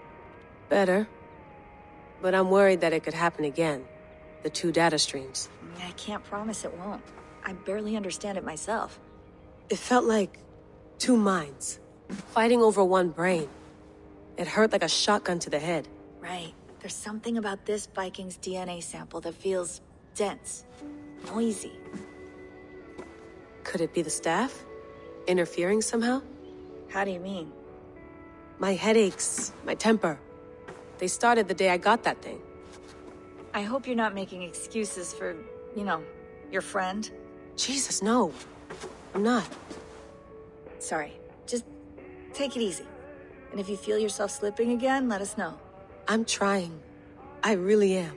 S23: Better. But I'm worried that it could happen again. The two data streams.
S7: I can't promise it won't. I barely understand it myself.
S23: It felt like two minds, fighting over one brain. It hurt like a shotgun to the head.
S7: Right. There's something about this Viking's DNA sample that feels dense, noisy.
S23: Could it be the staff? Interfering somehow?
S7: How do you mean?
S23: My headaches, my temper. They started the day I got that thing.
S7: I hope you're not making excuses for, you know, your friend.
S23: Jesus, no. I'm not.
S13: Sorry. Just take it easy. And if you feel yourself slipping again, let us know.
S23: I'm trying. I really am.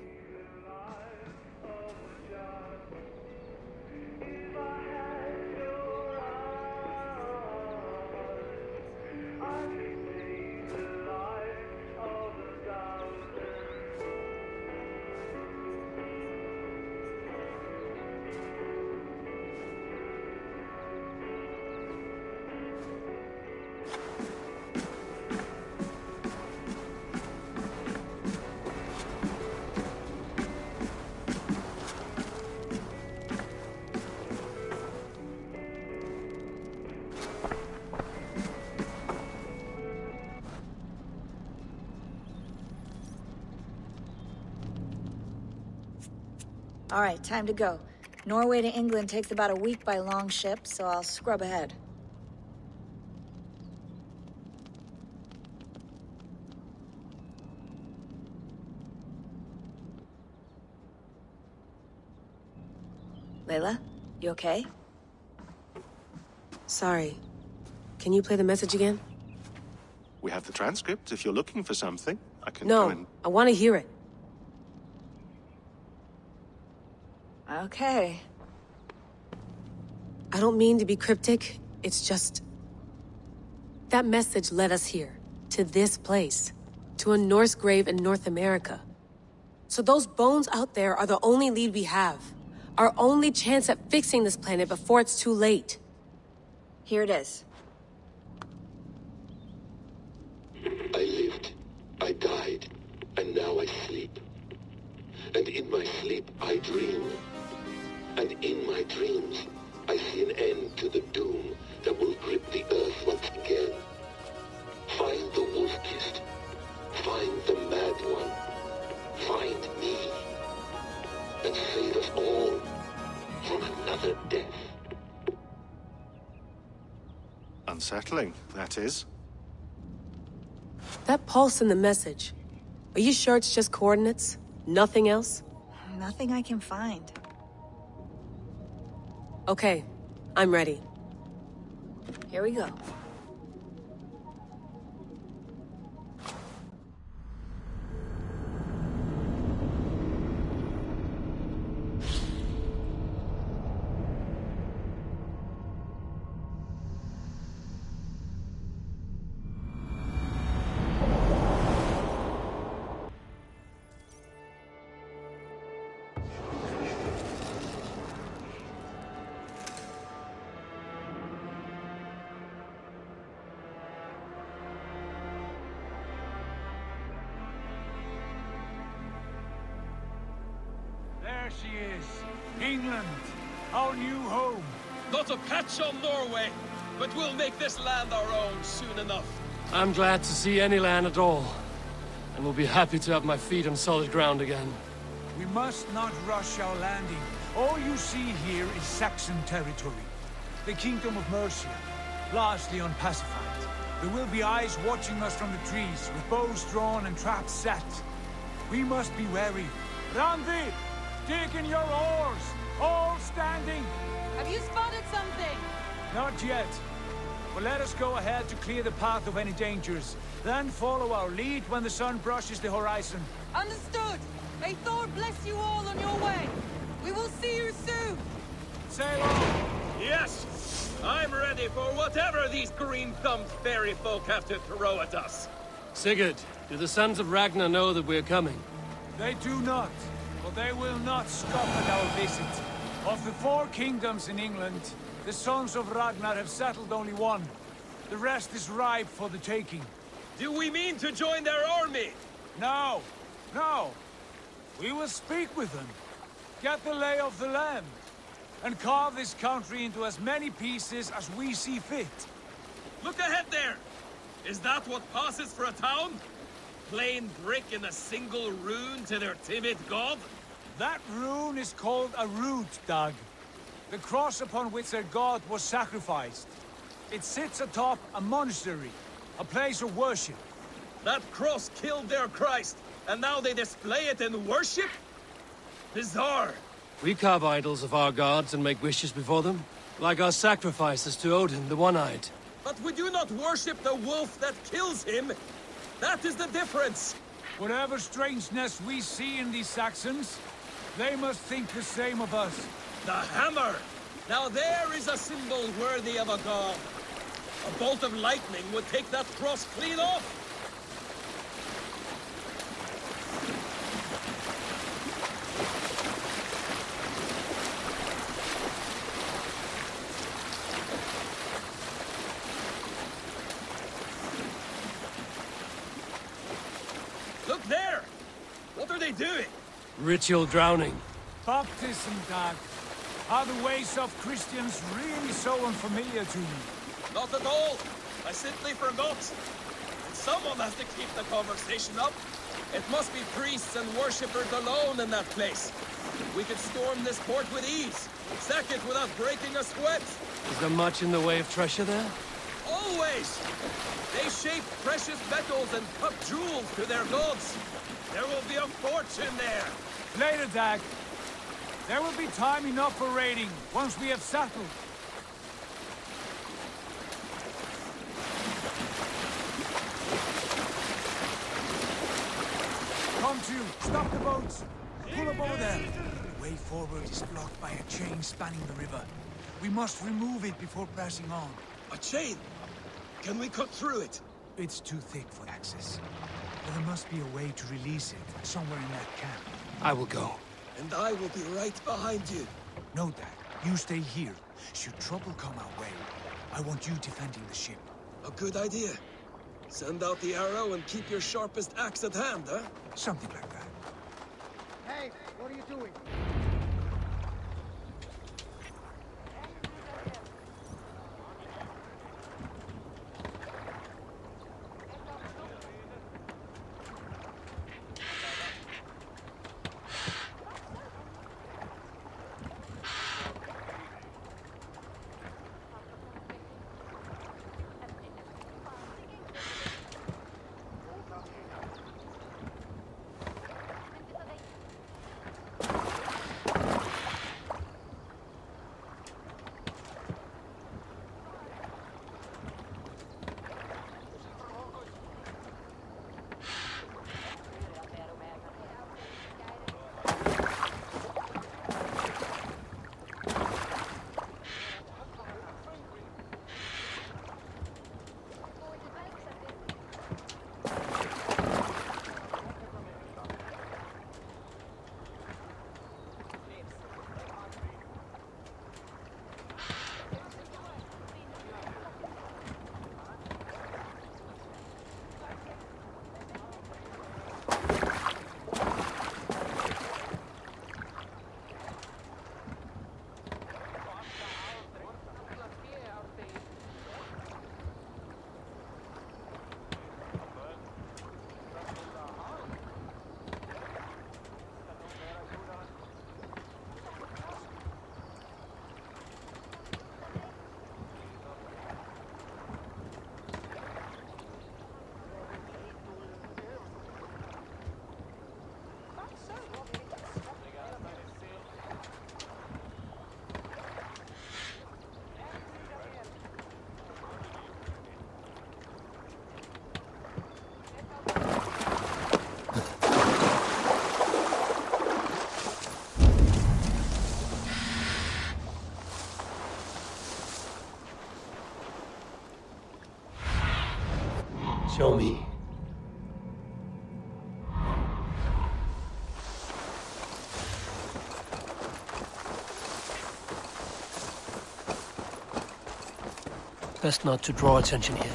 S13: All right, time to go. Norway to England takes about a week by long ship, so I'll scrub ahead. Layla, you okay?
S23: Sorry. Can you play the message again?
S12: We have the transcript. If you're looking for something, I can
S23: No,
S12: go and...
S23: I want to hear it.
S13: Okay.
S23: I don't mean to be cryptic. It's just... that message led us here. To this place. To a Norse grave in North America. So those bones out there are the only lead we have. Our only chance at fixing this planet before it's too late.
S13: Here it is.
S18: I lived, I died, and now I sleep. And in my sleep I dream. And in my dreams, I see an end to the doom that will grip the earth once again. Find the wolf-kissed. Find the mad one. Find me. And save us all from another death.
S12: Unsettling, that is.
S23: That pulse in the message. Are you sure it's just coordinates? Nothing else?
S13: Nothing I can find.
S23: Okay, I'm ready.
S13: Here we go.
S6: There she is. England, our new home.
S2: Not a patch on Norway, but we'll make this land our own soon enough.
S3: I'm glad to see any land at all. And will be happy to have my feet on solid ground again.
S6: We must not rush our landing. All you see here is Saxon territory. The Kingdom of Mercia, largely unpacified. There will be eyes watching us from the trees, with bows drawn and traps set. We must be wary. Randi, dig in your oars! All standing!
S21: Have you spotted something?
S6: Not yet. But let us go ahead to clear the path of any dangers. Then follow our lead when the sun brushes the horizon.
S21: Understood! May Thor bless you all on your way! We will see you soon!
S6: Sail on!
S2: Yes! I'm ready for whatever these green-thumbed fairy folk have to throw at us.
S3: Sigurd, do the sons of Ragnar know that we're coming?
S6: They do not, but they will not scoff at our visit. Of the 4 kingdoms in England, the sons of Ragnar have settled only one. The rest is ripe for the taking.
S2: Do we mean to join their army?
S6: No, no. We will speak with them, get the lay of the land, and carve this country into as many pieces as we see fit.
S2: Look ahead there! Is that what passes for a town? Plain brick in a single rune to their timid god?
S6: That rune is called a root, Doug. The cross upon which their god was sacrificed. It sits atop a monastery, a place of worship.
S2: That cross killed their Christ, and now they display it in worship? Bizarre.
S3: We carve idols of our gods and make wishes before them. Like our sacrifices to Odin, the One-Eyed.
S2: But we do not worship the wolf that kills him. That is the difference.
S6: Whatever strangeness we see in these Saxons, they must think the same of us.
S2: The hammer! Now there is a symbol worthy of a god. A bolt of lightning would take that cross clean off. Look there! What are they doing?
S3: Ritual drowning.
S6: Baptism, Dag. Are the ways of Christians really so unfamiliar to you?
S2: Not at all. I simply forgot. And someone has to keep the conversation up. It must be priests and worshippers alone in that place. We could storm this port with ease. Sack it without breaking a sweat.
S3: Is there much in the way of treasure there?
S2: Always! They shape precious metals and cut jewels to their gods. There will be a fortune there.
S6: Later, Dag. There will be time enough for raiding, once we have settled. Come to, stop the boats! Pull up over there! The way forward is blocked by a chain spanning the river. We must remove it before pressing on.
S2: A chain? Can we cut through it?
S6: It's too thick for access. But there must be a way to release it, somewhere in that camp.
S3: I will go.
S2: And I will be right behind you.
S6: No, Dad. You stay here. Should trouble come our way, I want you defending the ship.
S2: A good idea. Send out the arrow and keep your sharpest axe at hand, huh?
S6: Something like that.
S5: Hey, what are you doing?
S3: Show me. Best not to draw attention here.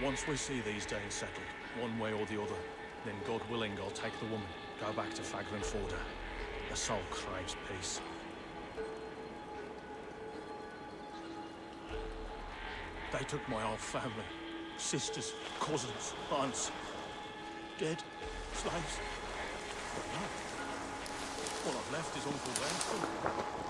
S8: Once we see these days settled, one way or the other, then God willing, I'll take the woman, go back to Fagran Forda. The soul craves peace. They took my whole family. Sisters, cousins, aunts. Dead. Slaves. But no. All I've left is Uncle Winston.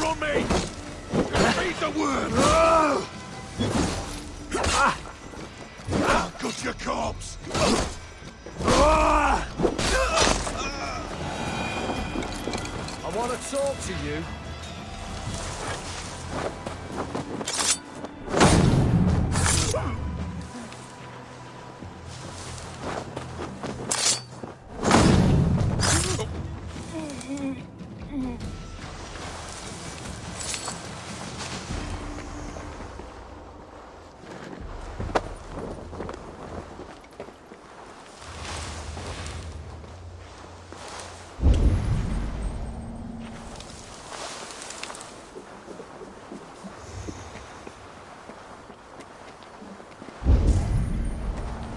S16: on me! Feed the worm! I'll cut your corpse!
S6: I want to talk to you.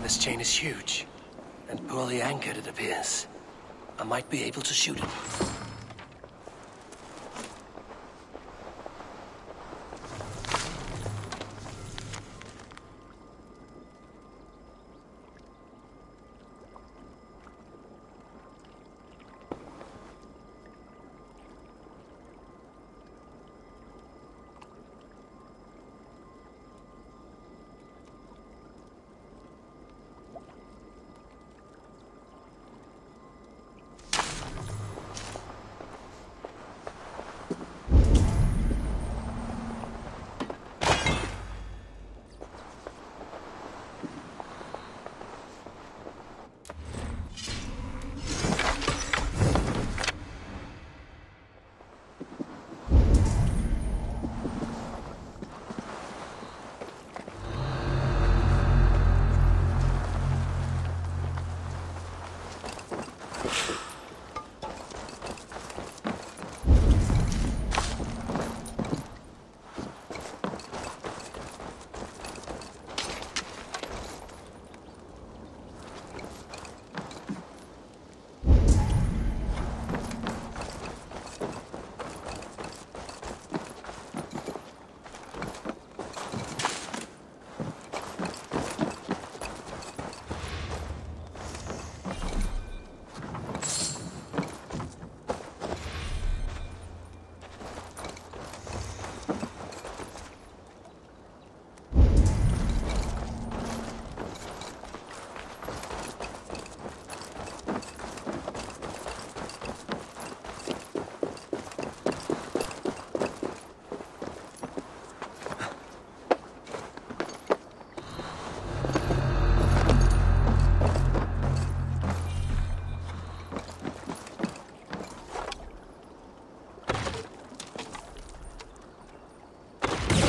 S3: This chain is huge, and poorly anchored, it appears. I might be able to shoot it.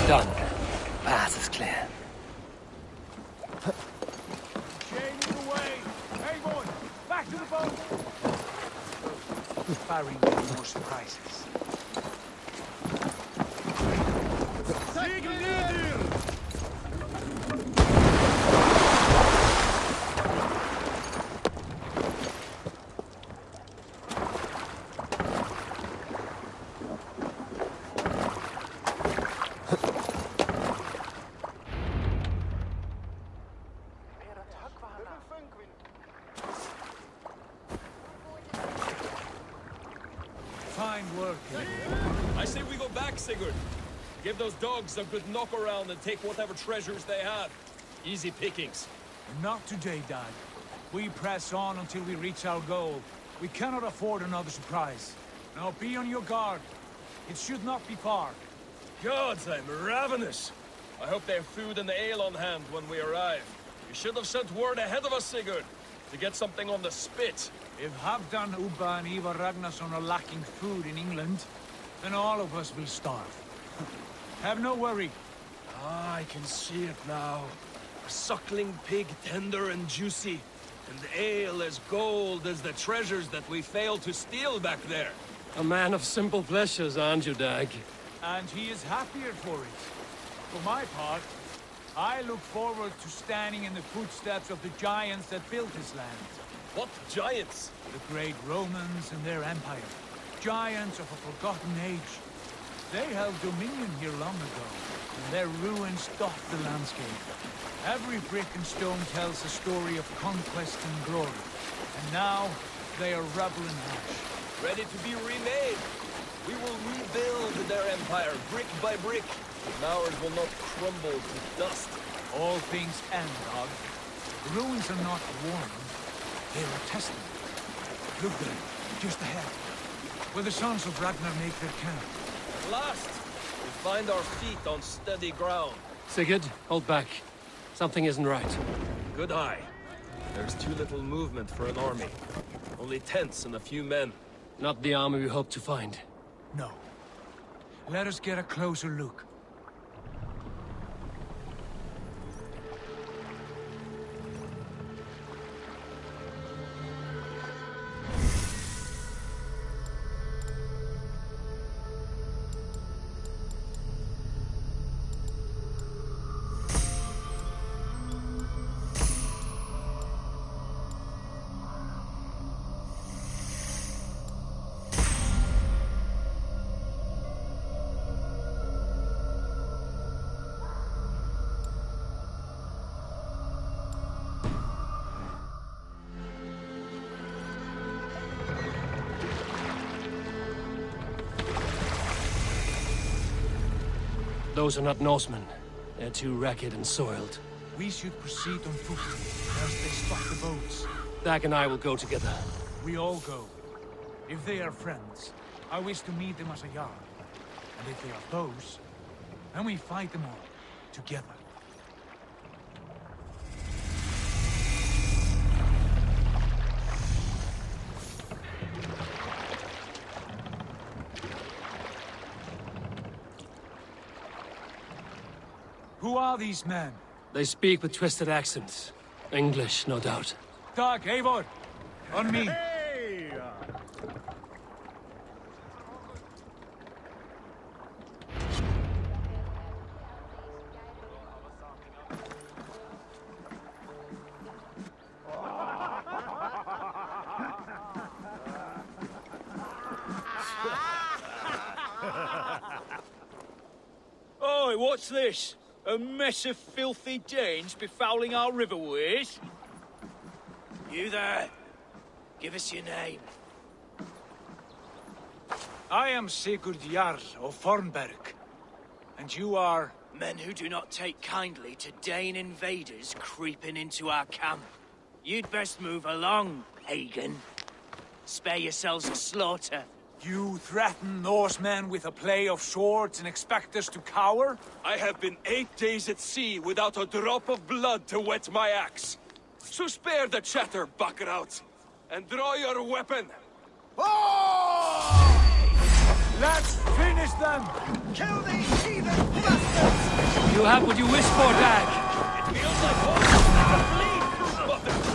S3: Done. Path is clear.
S6: Chain away! Hey, boy! Back to the boat! Barry, more surprises. Fine work,
S2: I say we go back, Sigurd. Give those dogs a good knock around and take whatever treasures they have. Easy pickings.
S6: Not today, Dad. We press on until we reach our goal. We cannot afford another surprise. Now be on your guard. It should not be far.
S2: Gods, I'm ravenous. I hope they have food and ale on hand when we arrive. You should have sent word ahead of us, Sigurd, to get something on the spit.
S6: If Halfdan, Ubba and Ivar Ragnarsson are lacking food in England, then all of us will starve. Have no worry.
S2: Ah, I can see it now. A suckling pig, tender and juicy. And ale as gold as the treasures that we failed to steal back there.
S3: A man of simple pleasures, aren't you, Dag?
S6: And he is happier for it. For my part, I look forward to standing in the footsteps of the giants that built this land.
S2: What giants?
S6: The great Romans and their empire. Giants of a forgotten age. They held dominion here long ago, and their ruins dot the landscape. Every brick and stone tells a story of conquest and glory. And now, they are rubble and ash.
S2: Ready to be remade. We will rebuild their empire, brick by brick. And ours will not crumble to dust.
S6: All things end, dog. The ruins are not warm. They are a testament. Look there, just ahead. Where the sons of Ragnar make their camp.
S2: At last, we find our feet on steady ground.
S3: Sigurd, hold back. Something isn't right.
S2: Good eye. There's too little movement for an army. Only tents and a few men.
S3: Not the army we hoped to find.
S6: No. Let us get a closer look.
S3: Those are not Norsemen. They're too ragged and soiled.
S6: We should proceed on foot, as they stop the boats.
S3: Dag and I will go together.
S6: We all go. If they are friends, I wish to meet them as a Jarl. And if they are foes, then we fight them all, together. Who are these men?
S3: They speak with twisted accents. English, no doubt.
S6: Dag, Eivor! On me!
S9: Oi, what's this? A mess of filthy Danes befouling our riverways? You there. Give us your name.
S6: I am Sigurd Jarl of Fornberg. And you are...
S9: Men who do not take kindly to Dane invaders creeping into our camp. You'd best move along, pagan. Spare yourselves a slaughter.
S6: You threaten Norsemen with a play of swords and expect us to cower?
S20: I have been 8 days at sea without a drop of blood to wet my axe. So spare the chatter, buckerout, and draw your weapon.
S6: Oh! Let's finish them! Kill these heathen bastards!
S3: You'll have what you wish for, Dag.
S20: It feels like home. Bleed through butter.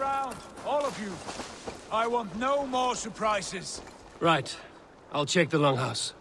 S6: around, all of you. I want no more surprises.
S3: Right. I'll check the longhouse.